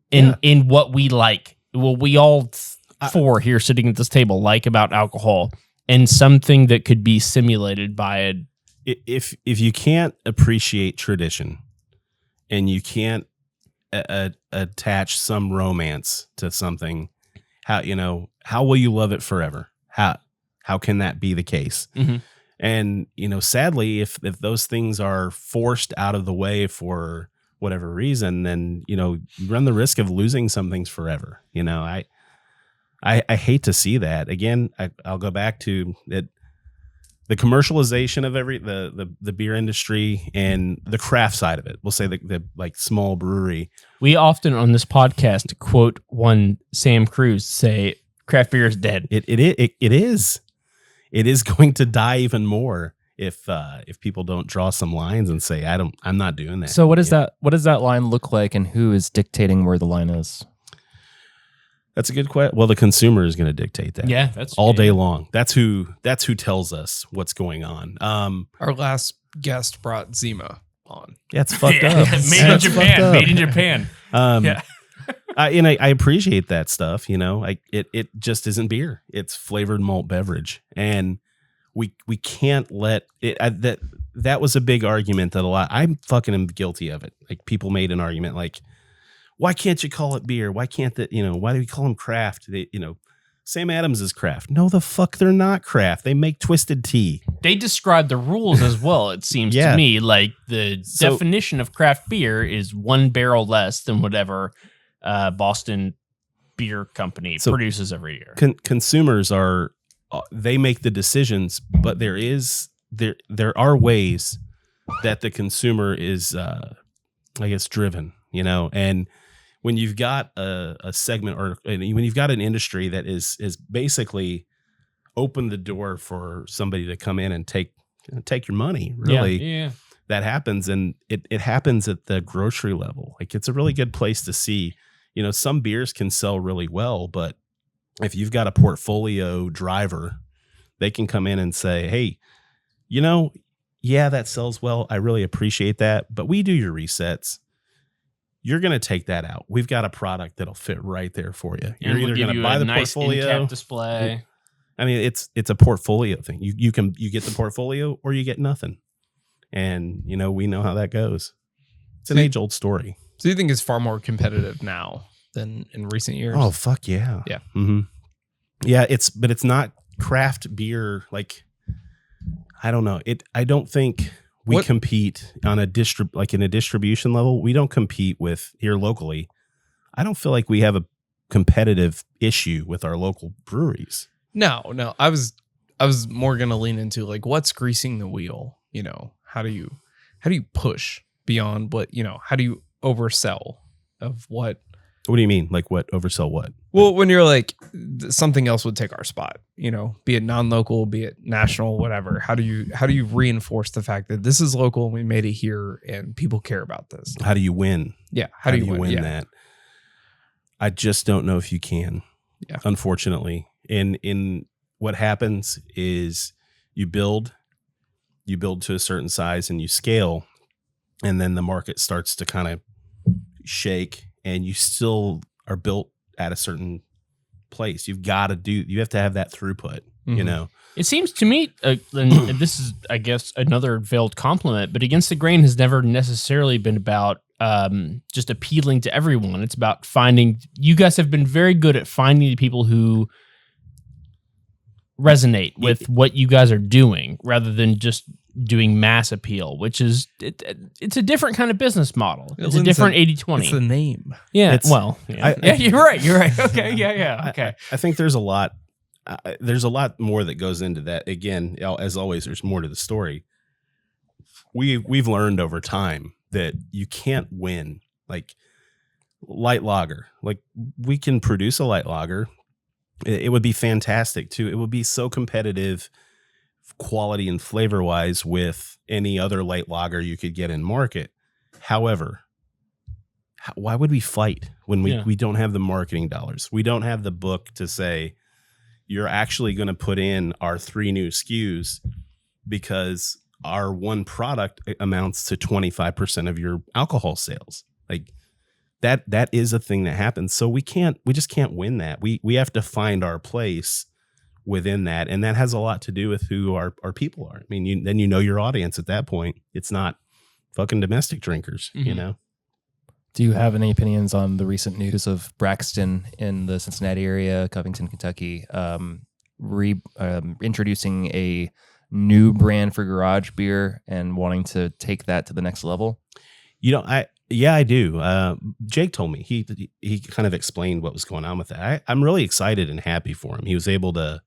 in what we like? Well, we all four here sitting at this table like about alcohol, and something that could be simulated by a. If you can't appreciate tradition, and you can't attach some romance to something, how will you love it forever? How can that be the case? Mm-hmm. And sadly, if those things are forced out of the way for whatever reason, then you run the risk of losing some things forever. I hate to see that. Again, I'll go back to it, the commercialization of the beer industry and the craft side of it. We'll say the like small brewery. We often on this podcast quote one Sam Cruz say, "Craft beer is dead." It is. It is going to die even more if people don't draw some lines and say, I'm not doing that. So what is that? What does that line look like, and who is dictating where the line is? That's a good question. Well, the consumer is going to dictate that. Yeah, that's all day long. That's who tells us what's going on. Our last guest brought Zima on. Yeah, it's fucked up. Made in Japan. Made in Japan. Yeah. I appreciate that stuff. It just isn't beer. It's flavored malt beverage, and we can't let it. That was a big argument that I'm fucking am guilty of it. Like people made an argument like, why can't you call it beer? Why can't that? Why do we call them craft? Sam Adams is craft. No, the fuck they're not craft. They make twisted tea. They describe the rules as well. It seems to me like the definition of craft beer is 1 barrel less than whatever Boston Beer Company produces every year. Consumers they make the decisions, but there are ways that the consumer is, I guess, driven. And when you've got a segment or when you've got an industry that is basically opened the door for somebody to come in and take your money, really, yeah. That happens, and it happens at the grocery level. Like it's a really good place to see. Some beers can sell really well, but if you've got a portfolio driver, they can come in and say, hey, that sells well. I really appreciate that. But we do your resets. You're going to take that out. We've got a product that'll fit right there for you. You're either going to buy the nice portfolio display. I mean, it's a portfolio thing. You get the portfolio or you get nothing. And, we know how that goes. It's an age-old story. So you think it's far more competitive now than in recent years? Oh, fuck yeah. Yeah. Mm-hmm. Yeah, but it's not craft beer. Like, I don't know. I don't think we compete on in a distribution level. We don't compete with here locally. I don't feel like we have a competitive issue with our local breweries. No. I was more going to lean into like, what's greasing the wheel? How do you push beyond what, how do you oversell of what? What do you mean? Like what? Oversell what? Well, when you're like something else would take our spot, be it non-local, be it national, whatever. How do you reinforce the fact that this is local and we made it here and people care about this? How do you win? Yeah. How do you win that? I just don't know if you can. Yeah. Unfortunately. In what happens is you build to a certain size and you scale, and then the market starts to kind of shake, and you still are built at a certain place. You have to have that throughput. you know? It seems to me, and this is, I guess, another veiled compliment, but Against the Grain has never necessarily been about just appealing to everyone. It's about finding, you guys have been very good at finding the people who resonate with what you guys are doing rather than just doing mass appeal, which is, it's a different kind of business model. It's a different 80-20. It's the name. Yeah, It's- well, yeah, you're right. Okay, yeah, okay. I think there's a lot more that goes into that. Again, as always, there's more to the story. We've learned over time that you can't win like light lager. Like we can produce a light lager. It would be fantastic too. It would be so competitive quality and flavor wise with any other light lager you could get in market. However, why would we fight when we don't have the marketing dollars? We don't have the book to say you're actually going to put in our 3 new SKUs because our one product amounts to 25% of your alcohol sales. Like that is a thing that happens. So we just can't win that. We have to find our place within that. And that has a lot to do with who our people are. I mean, then you know your audience at that point. It's not fucking domestic drinkers, you know? Do you have any opinions on the recent news of Braxton in the Cincinnati area, Covington, Kentucky, introducing a new brand for garage beer and wanting to take that to the next level? You know, I do. Jake told me he kind of explained what was going on with that. I'm really excited and happy for him. He was able to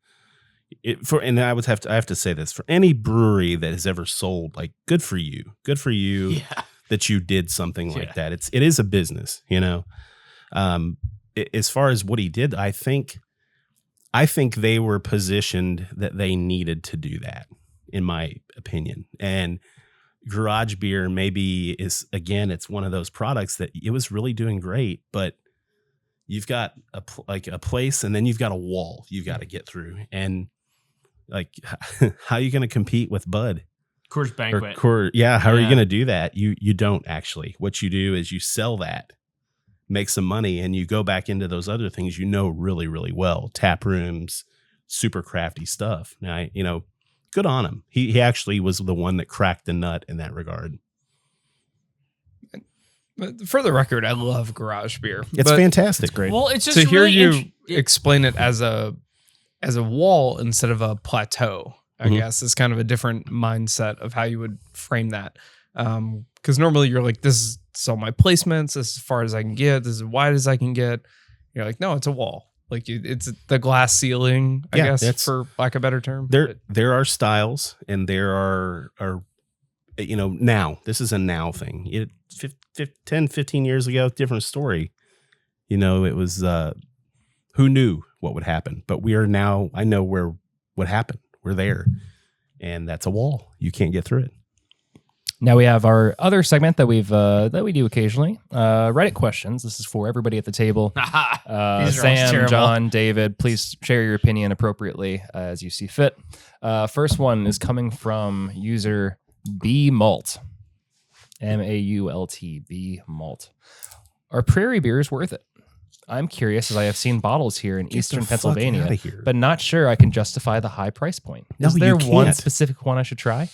and I have to say this, for any brewery that has ever sold, like good for you Yeah. that you did something like that. It is a business, you know. As far as what he did, I think they were positioned that they needed to do that, in my opinion. And garage beer maybe it's one of those products that it was really doing great, but you've got a place and then you've got a wall you've got to get through. And like, how are you going to compete with Bud? Coors Banquet. How are you going to do that? You don't actually. What you do is you sell that, make some money, and you go back into those other things you know really, really well. Tap rooms, super crafty stuff. Now, good on him. He actually was the one that cracked the nut in that regard. But for the record, I love garage beer. It's fantastic. It's great. Well, it's just To hear really you explain it as a wall instead of a plateau, I guess, is kind of a different mindset of how you would frame that. Because normally you're like, this is all my placements, this is as far as I can get, this is as wide as I can get. You're like, no, it's a wall. Like it's the glass ceiling, I guess, for lack of a better term. There are styles, and there are now, this is a now thing. 10, 15 years ago, different story. It was who knew what would happen, but we are now, I know what happened. We're there, and that's a wall. You can't get through it. Now we have our other segment that we do occasionally. Reddit questions. This is for everybody at the table. These are Sam, terrible. John, David, please share your opinion appropriately as you see fit. First one is coming from user B Malt, MAULT, B Malt. Are Prairie Beers worth it? I'm curious, as I have seen bottles here in Eastern Pennsylvania, but not sure I can justify the high price point. No, is there you one can't. specific one I should try?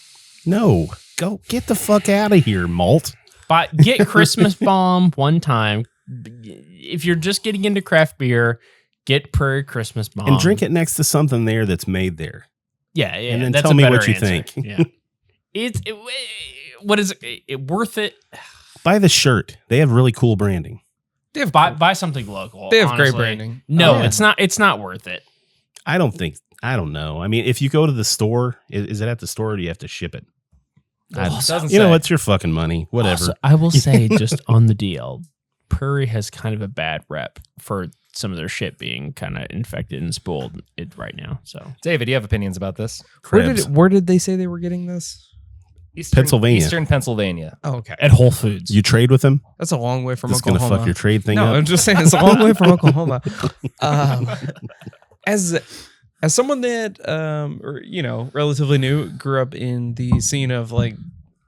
No, go get the fuck out of here, Malt. But get Christmas Bomb one time. If you're just getting into craft beer, get Prairie Christmas Bomb And drink it next to something there that's made there. Yeah, And then that's tell a me better what you answer. think. Yeah. What is it worth it? Buy the shirt. They have really cool branding. They have Buy something local. They have great honestly. branding. No, Oh, yeah. it's not worth it. I don't know. I mean, if you go to the store, is it at the store or do you have to ship it? Doesn't You know, say. it's your fucking money. Whatever. Also, I will say, just on the DL, Prairie has kind of a bad rep for some of their shit being kind of infected and spoiled right now. So, David, do you have opinions about this? Krebs. Where did they say they were getting this? Eastern Pennsylvania. Oh, okay. at Whole Foods, You trade with them? That's a long way from It's going to Oklahoma. fuck your trade thing No, up. I'm just saying it's a long way from Oklahoma. As someone that relatively new, grew up in the scene of like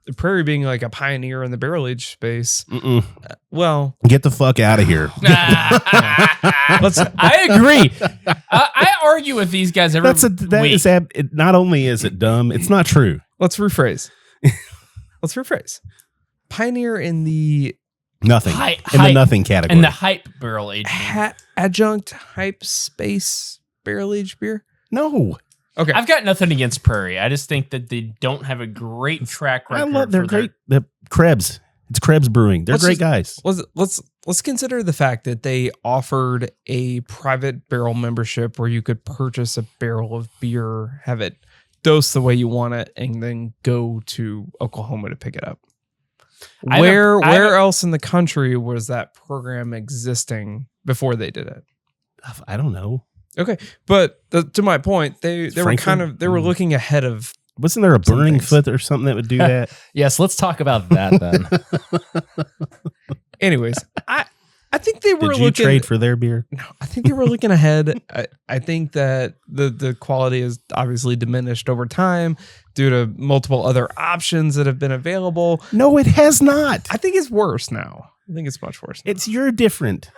the Prairie being like a pioneer in the barrel age space. Mm-mm. Well, Get the fuck out of here. I agree. I argue with these guys every week. Not only is it dumb, it's not true. Let's rephrase. Pioneer in the Nothing. In the nothing category. In the hype barrel aging. adjunct hype space barrel aged beer. No. Okay. I've got nothing against Prairie. I just think that they don't have a great track record. They're great. The Krebs. It's Krebs Brewing. They're great guys. Let's consider the fact that they offered a private barrel membership where you could purchase a barrel of beer, have it dosed the way you want it, and then go to Oklahoma to pick it up. Where else in the country was that program existing before they did it? I don't know. Okay, but to my point, they were looking ahead of. Wasn't there a Burning Foot or something that would do that? Yes, let's talk about that then. Anyways, I think they were Did you trade for their beer? No, I think they were looking ahead. I think that the quality has obviously diminished over time due to multiple other options that have been available. No, it has not. I think it's worse now. I think it's much worse now. You're different.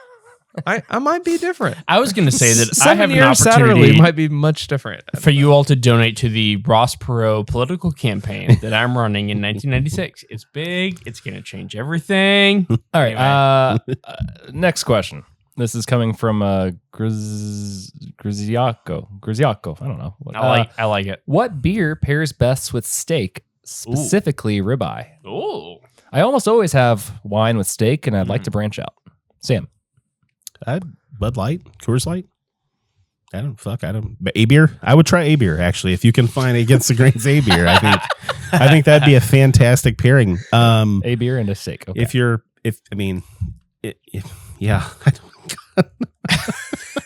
I might be different. I was going to say that 7 I have an years opportunity might be much different for you all to donate to the Ross Perot political campaign that I'm running in 1996. It's big. It's going to change everything. All right. Next question. This is coming from Griziaco. I don't know. I like it. What beer pairs best with steak, specifically ribeye? Ooh. I almost always have wine with steak, and I'd like to branch out. Sam. Bud Light, Coors Light. But A beer. I would try A beer actually if you can find Against the Grain's A beer. I think that'd be a fantastic pairing. A beer and a steak. Okay.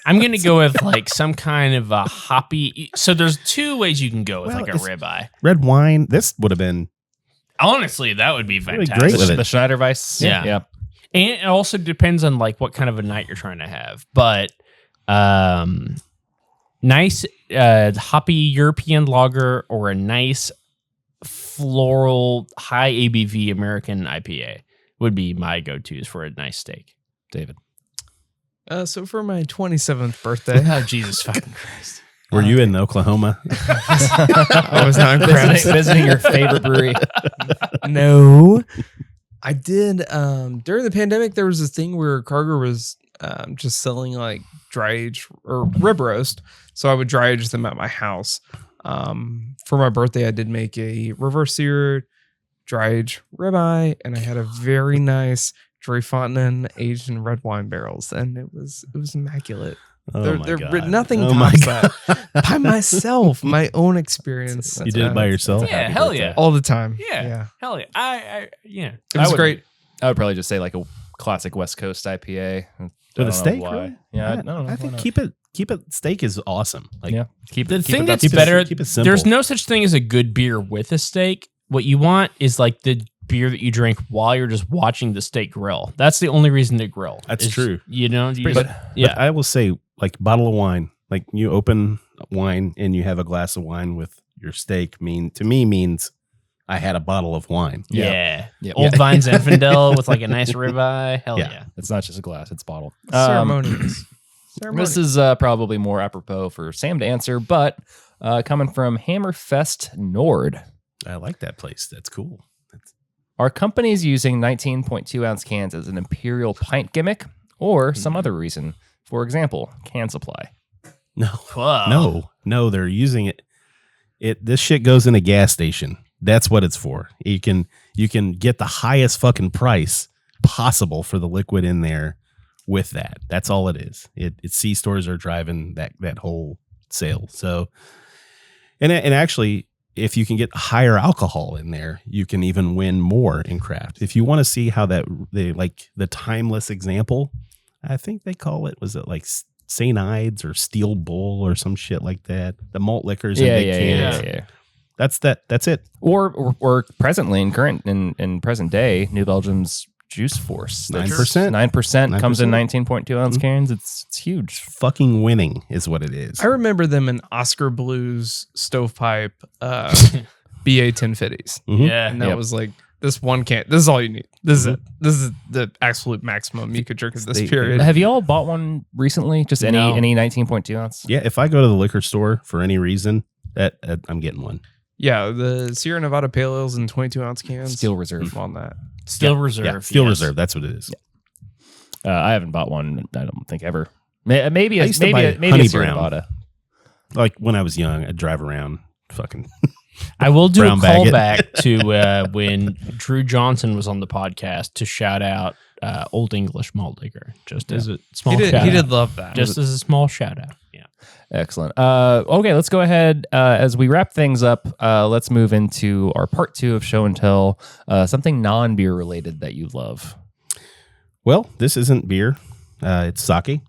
I'm gonna go with like some kind of a hoppy. So there's two ways you can go with like a ribeye. Red wine. This would have been honestly that would be fantastic. Great with it. The Schneider Vice. Yeah. And it also depends on like what kind of a night you're trying to have. But nice hoppy European lager or a nice floral high ABV American IPA would be my go-tos for a nice steak. David. So for my 27th birthday. Oh, Jesus fucking Christ. Were you in Oklahoma? I was not visiting your favorite brewery. No. I did during the pandemic. There was this thing where Carger was just selling like dry age or rib roast, so I would dry age them at my house. For my birthday, I did make a reverse seared dry age ribeye, and I had a very nice Drie-Fonteinen aged in red wine barrels, and it was immaculate. Oh my God. Nothing tops that. By myself, my own experience. You did it by yourself? Yeah, hell yeah. All the time. Yeah. Hell yeah. I It was great. I would probably just say like a classic West Coast IPA. With a steak? Why. Really? Yeah, I don't know. I think keep it. Steak is awesome. Like, yeah. The thing that's better, keep it simple. there's no such thing as a good beer with a steak. What you want is like the beer that you drink while you're just watching the steak grill. That's the only reason to grill. That's true. You know, But I will say, like bottle of wine, like you open wine and you have a glass of wine with your steak to me means I had a bottle of wine. Yeah. Old Vine Zinfandel with like a nice ribeye. Hell yeah. It's not just a glass, it's bottled. Ceremonious. This is probably more apropos for Sam to answer, but coming from Hammerfest Nord. I like that place. That's cool. Are companies using 19.2 ounce cans as an imperial pint gimmick or some other reason? For example, can supply. No, they're using it. This shit goes in a gas station. That's what it's for. You can get the highest fucking price possible for the liquid in there with that. That's all it is. It's C stores are driving that whole sale. So, and actually, if you can get higher alcohol in there, you can even win more in craft. If you want to see how the timeless example, I think they call it, was it like St. Ides or Steel Bull or some shit like that? The malt liquors in big cans. Yeah. That's it. Or presently in present day, New Belgium's Juice Force. 9%. 9% comes in 19.2 ounce cans. It's huge. Fucking winning is what it is. I remember them in Oscar Blues Stovepipe BA 1050s. Mm-hmm. Yeah. And that was like This one can. This is all you need. This is it. This is the absolute maximum you could drink in this period. Have you all bought one recently? Just any 19.2 ounce? Yeah, if I go to the liquor store for any reason, that I'm getting one. Yeah, the Sierra Nevada Pale Ales in 22-ounce cans. Steel Reserve. On that. Steel Reserve. Yeah, Steel Reserve. That's what it is. I haven't bought one. I don't think ever. Maybe I a used to buy maybe Honey a Sierra Brown. Nevada. Like when I was young, I'd drive around fucking. I will do Brown a bag it. callback to when Drew Johnson was on the podcast to shout out Old English Malt Liquor. Just as a small He shout out. did love that. Just as a small shout out. Yeah. Excellent. Okay, let's go ahead. As we wrap things up, let's move into our part 2 of show and tell. Something non-beer related that you love. Well, this isn't beer. It's sake.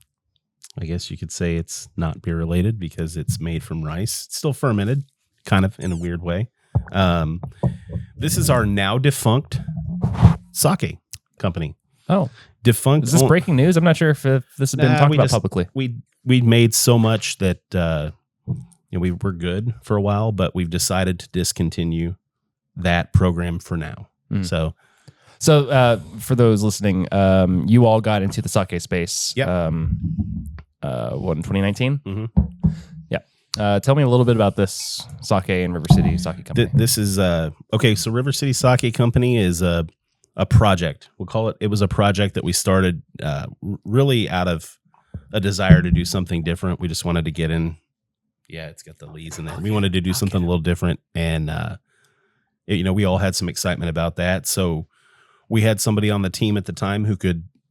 I guess you could say it's not beer related because it's made from rice. It's still fermented, kind of in a weird way. This is our now defunct sake company. Oh, Defunct. is this breaking news? I'm not sure if this has been talked about publicly. We made so much that we were good for a while, but we've decided to discontinue that program for now. So for those listening, you all got into the sake space. Yep. What, in 2019? Mm-hmm. Yeah. Tell me a little bit about this sake and River City Sake Company. This is okay. So River City Sake Company is a project. We'll call it. It was a project that we started really out of a desire to do something different. We just wanted to get in. Yeah, it's got the leaves in there. We wanted to do something a little different, and we all had some excitement about that. So we had somebody on the team at the time who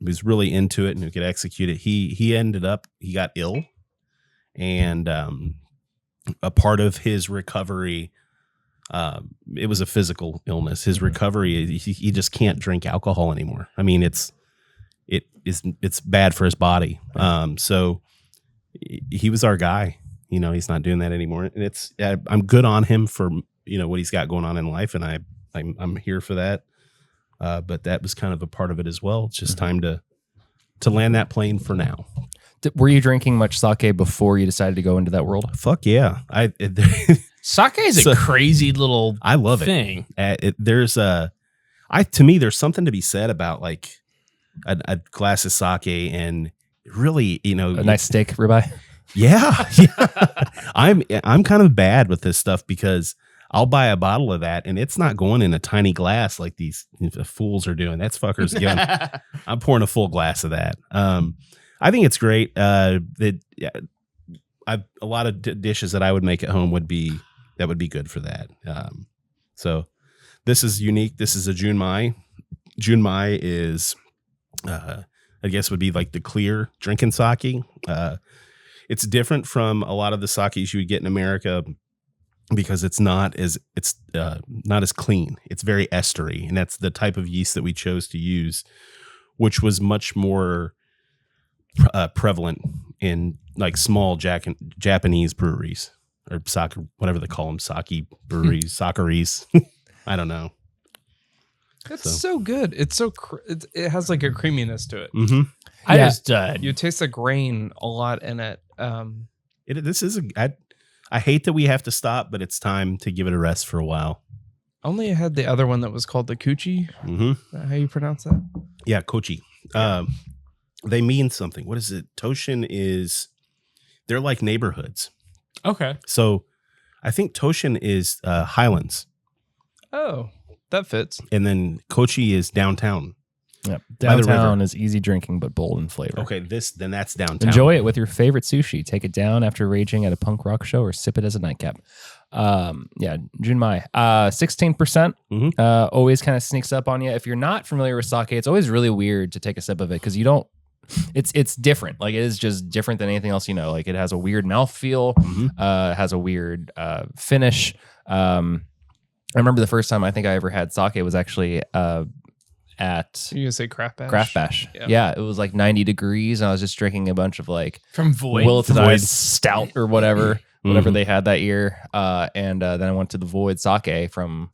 was really into it and who could execute it. He got ill, and a part of his recovery, it was a physical illness. His recovery, he just can't drink alcohol anymore. I mean, it's bad for his body. So he was our guy. He's not doing that anymore, and I'm good on him for what he's got going on in life, and I'm here for that. But that was kind of a part of it as well. It's just time to land that plane for now. Were you drinking much sake before you decided to go into that world? Fuck yeah. Sake is a crazy little I love thing. To me, there's something to be said about like a glass of sake and really, a nice steak ribeye. Yeah. I'm kind of bad with this stuff because I'll buy a bottle of that and it's not going in a tiny glass like these fools are doing. That's fuckers again. I'm pouring a full glass of that. I think it's great. A lot of dishes that I would make at home would be good for that. So this is unique. This is a Junmai. Junmai is, I guess, would be like the clear drinking sake. It's different from a lot of the sakes you would get in America because it's not as clean. It's very estery, and that's the type of yeast that we chose to use, which was much more prevalent in like small Japanese breweries or sake, whatever they call them, sake breweries, sakeries. I don't know. It's so good. It's so it has like a creaminess to it. Mm-hmm. You taste the grain a lot in it. I hate that we have to stop, but it's time to give it a rest for a while. Only had the other one that was called the Kuchi. Mm-hmm. Is that how you pronounce that? Yeah, Kochi. They mean something. What is it? Toshin they're like neighborhoods. Okay. So I think Toshin is Highlands. Oh, that fits. And then Kochi is downtown. Yep. By the Downtown river. is easy drinking but bold in flavor. Okay, then that's downtown. Enjoy it with your favorite sushi. Take it down after raging at a punk rock show or sip it as a nightcap. Junmai. 16%. Mm-hmm. Always kind of sneaks up on you. If you're not familiar with sake, it's always really weird to take a sip of it because you don't. It's different. Like it is just different than anything else. Like it has a weird mouthfeel. Mm-hmm. Has a weird finish. I remember the first time I think I ever had sake was actually at You gonna say Craft Bash? Craft Bash. Yeah, it was like 90 degrees, and I was just drinking a bunch of like From Void. Willet's Stout or whatever they had that year. And then I went to the Void Sake from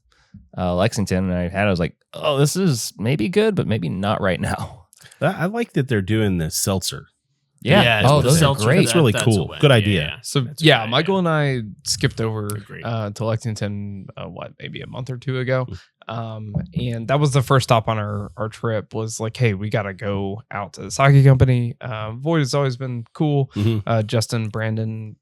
Lexington, and I had it. I was like, oh, this is maybe good, but maybe not right now. I like that they're doing the seltzer. Yeah. it's Oh, the those are seltzer. great. That's really That's cool. a win. Good idea. Yeah. So That's a good idea. Michael and I skipped over Agreed. to Lexington, maybe a month or two ago. And that was the first stop on our trip was like, hey, we got to go out to the sake company. Void has always been cool. Mhm. Justin, Brandon,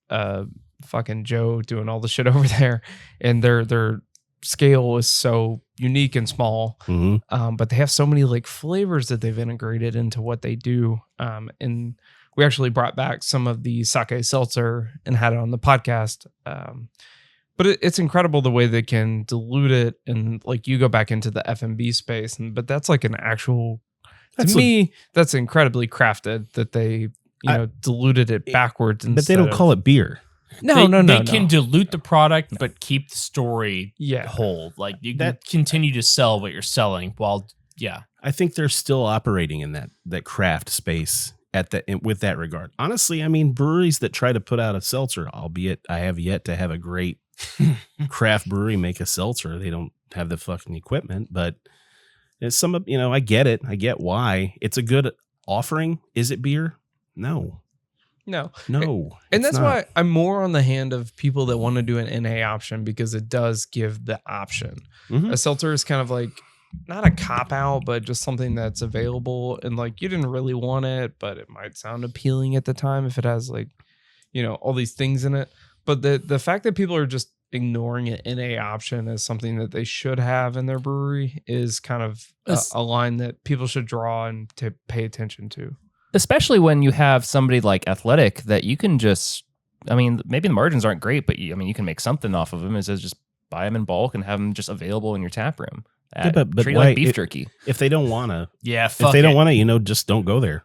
fucking Joe doing all the shit over there. And their scale is so unique and small. Mhm. But they have so many like flavors that they've integrated into what they do. And we actually brought back some of the sake seltzer and had it on the podcast. But it's incredible the way they can dilute it and like you go back into the F&B space. But that's like an actual, That's to me, that's incredibly crafted that they, diluted it backwards. But they don't call it beer. No. They can dilute the product, but keep the story Yeah. whole. Like you can continue to sell what you're selling while, I think they're still operating in that craft space with that regard. Honestly, I mean, breweries that try to put out a seltzer, albeit I have yet to have a great craft brewery make a seltzer. They don't have the fucking equipment, but it's I get it. I get why. It's a good offering. Is it beer? No. And that's why I'm more on the hand of people that want to do an NA option because it does give the option. Mhm. A seltzer is kind of like not a cop out, but just something that's available and like you didn't really want it, but it might sound appealing at the time if it has like, all these things in it. But the fact that people are just ignoring an NA option as something that they should have in their brewery is kind of a line that people should draw and to pay attention to. Especially when you have somebody like Athletic that you can just, maybe the margins aren't great, but you can make something off of them. Is just buy them in bulk and have them just available in your tap room. But treat it why- like beef jerky. If they don't want to, fuck if they it. don't want to, just don't go there.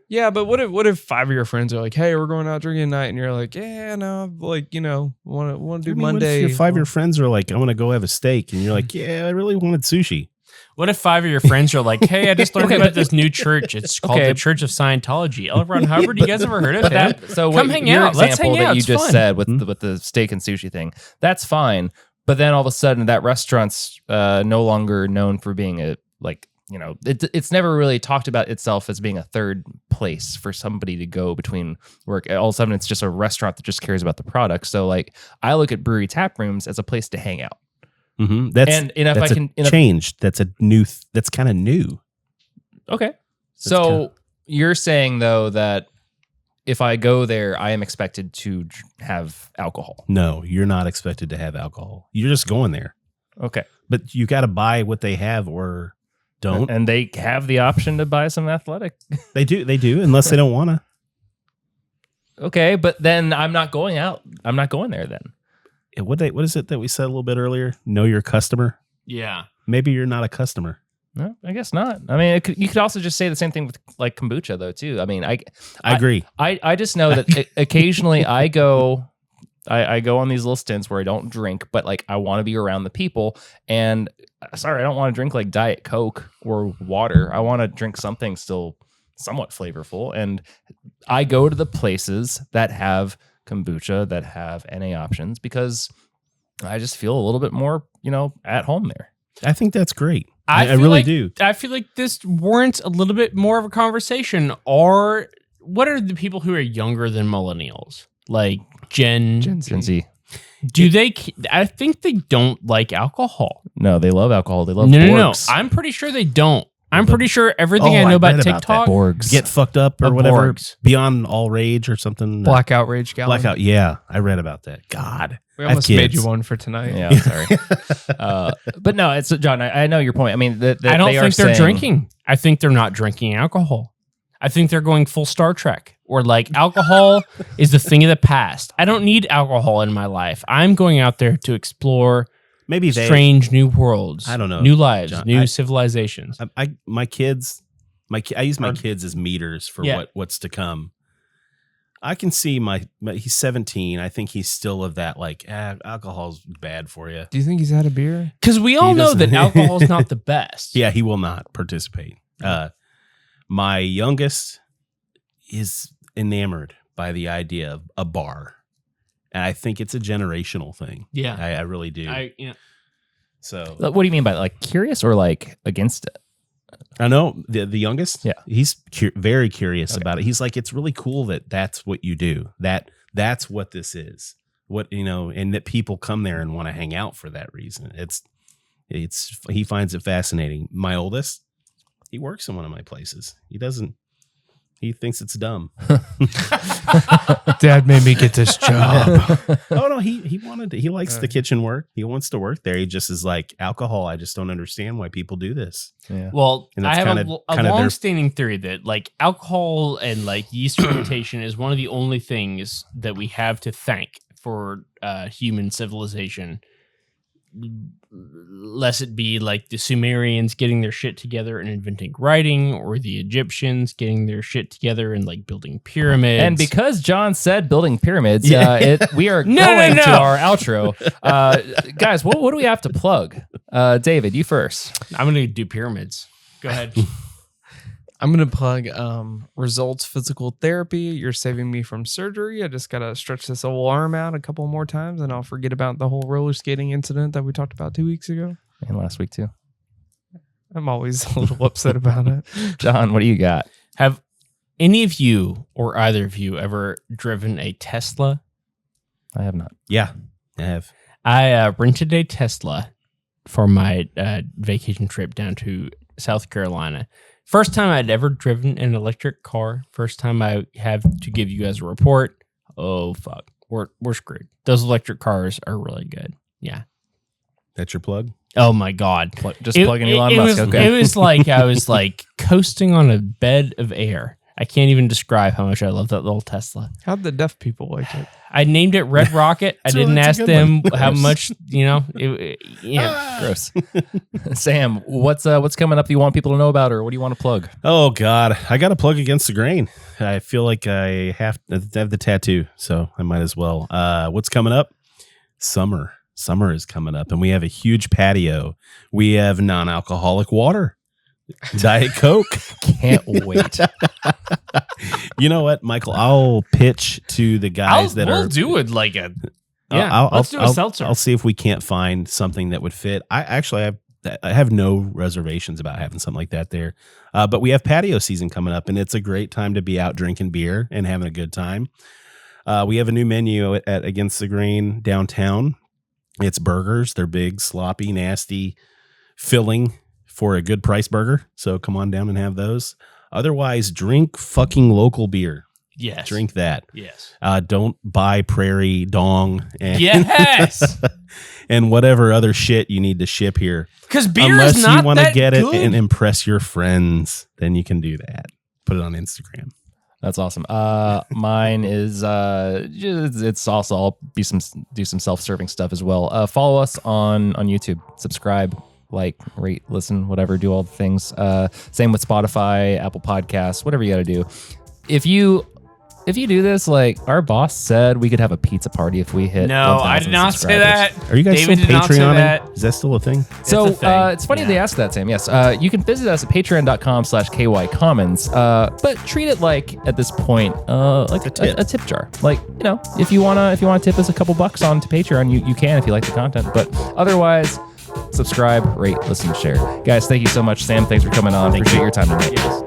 Yeah, but what if 5 of your friends are like, "Hey, we're going out drinking tonight," and you're like, "Yeah, no, like want to do Monday." What if your 5 of your friends are like, "I want to go have a steak," and you're like, "Yeah, I really wanted sushi." What if 5 of your friends are like, "Hey, I just learned about this new church. It's called Okay. the Church of Scientology." L. Ron Hubbard, you guys ever heard of it? So Come what hang your out. Let's example hang out. that you It's just fun. said with the steak and sushi thing, that's fine. But then all of a sudden, that restaurant's no longer known for being it's never really talked about itself as being a third place for somebody to go between work. All of a sudden, it's just a restaurant that just cares about the product. So, like, I look at brewery tap rooms as a place to hang out. Mm-hmm. That's change. That's a new. That's kind of new. Okay. So you're saying though that if I go there, I am expected to have alcohol. No, you're not expected to have alcohol. You're just going there. Okay. But you got to buy what they have or don't. And they have the option to buy some Athletic. They do, unless they don't want to. Okay, but then I'm not going out. I'm not going there then. What is it that we said a little bit earlier? Know your customer. Yeah. Maybe you're not a customer. No, I guess not. I mean, you could also just say the same thing with like kombucha though too. I mean, I agree. I just know that occasionally I go on these little stints where I don't drink, but like I want to be around the people. And sorry, I don't want to drink like Diet Coke or water. I want to drink something still somewhat flavorful. And I go to the places that have kombucha, that have NA options, because I just feel a little bit more, at home there. I think that's great. I really like, do. I feel like this warrants a little bit more of a conversation. Or what are the people who are younger than millennials? Like Gen Z. Do they? I think they don't like alcohol. No, they love alcohol. They love No. Borgs. I'm pretty sure they don't. I'm pretty sure everything I know I about read about TikTok. Borgs. Get fucked up or Of whatever. Borgs. Beyond all rage or something. Blackout Rage Gallon. Blackout. Yeah, I read about that. God. We I have almost made kids. you one for tonight. Yeah, sorry. But no, it's John. I know your point. I mean, I don't they are think they're saying- drinking. I think they're not drinking alcohol. I think they're going full Star Trek, or like alcohol is the thing of the past. I don't need alcohol in my life. I'm going out there to explore Maybe they. strange new worlds. I don't know, New lives, John. new civilizations. I use my kids as meters for what's to come. I can see he's 17. I think he's still of that like alcohol's bad for you. Do you think he's had a beer? Because we all know that doesn't- alcohol is not the best. Yeah, he will not participate. My youngest is enamored by the idea of a bar, and I think it's a generational thing. Yeah. I really do. So What do you mean by like curious or like against it? I know the youngest. Yeah. He's very curious about it. He's like, it's really cool that that's what you do. That's what this is. What and that people come there and want to hang out for that reason. He finds it fascinating. My oldest, he works in one of my places. He thinks it's dumb. Dad made me get this job. Oh no, he wanted to. He likes the kitchen work. He wants to work there. He just is like alcohol. I just don't understand why people do this. Yeah. Well, And I that's have kinda a their- long-standing theory that like alcohol and like yeast fermentation is one of the only things that we have to thank for human civilization. Lest it be like the Sumerians getting their shit together and inventing writing, or the Egyptians getting their shit together and like building pyramids. And because John said building pyramids, we are No, going no. to our outro. Guys, what do we have to plug? David, you first. I'm gonna do pyramids. Go ahead. I'm going to plug Results Physical Therapy. You're saving me from surgery. I just got to stretch this whole arm out a couple more times and I'll forget about the whole roller skating incident that we talked about 2 weeks ago. And last week, too. I'm always a little upset about it. John, what do you got? Have any of you or either of you ever driven a Tesla? I have not. Yeah, I have. I rented a Tesla for my vacation trip down to South Carolina. First time I'd ever driven an electric car. First time I have to give you guys a report. Oh, fuck. We're screwed. Those electric cars are really good. Yeah. That's your plug? Oh, my God. Just plugging Elon Musk. Okay. It was like I was like coasting on a bed of air. I can't even describe how much I love that little Tesla. How'd the deaf people like it? I named it Red Rocket. I didn't that's ask a good them one. how much, yeah. Gross. Sam, what's coming up that you want people to know about, or what do you want to plug? Oh God, I got to plug Against the Grain. I feel like I have the tattoo, so I might as well. What's coming up? Summer is coming up, and we have a huge patio. We have non-alcoholic water, Diet Coke. Can't wait. You know what, Michael? I'll pitch to the guys We'll do it like a let's do a I'll seltzer. I'll see if we can't find something that would fit. I have no reservations about having something like that there. But we have patio season coming up, and it's a great time to be out drinking beer and having a good time. We have a new menu at Against the Grain downtown. It's burgers. They're big, sloppy, nasty, filling for a good price burger. So come on down and have those. Otherwise, drink fucking local beer. Yes. Drink that. Yes. Don't buy Prairie Dong and, Yes. and whatever other shit you need to ship here. Because beer Unless is not you want to that get good. it and impress your friends, then you can do that. Put it on Instagram. That's awesome. Mine is it's also I'll do some self-serving stuff as well. Follow us on YouTube. Subscribe, like, rate, listen, whatever. Do all the things. Same with Spotify, Apple Podcasts, whatever you got to do. If you do this, like our boss said, we could have a pizza party if we hit. No, 1,000 I did not say subscribers. that. Are you guys David still did not say Patreoning? that. Is that still a thing? So a thing. it's funny Yeah. they asked that, Sam. Yes, you can visit us at patreon.com/kycommons, but treat it like at this point, like tip. a tip jar. Like, if you wanna tip us a couple bucks onto Patreon, you can if you like the content. But otherwise, subscribe, rate, listen, share. Guys, thank you so much. Sam, thanks for coming on. Appreciate your time tonight. Yes.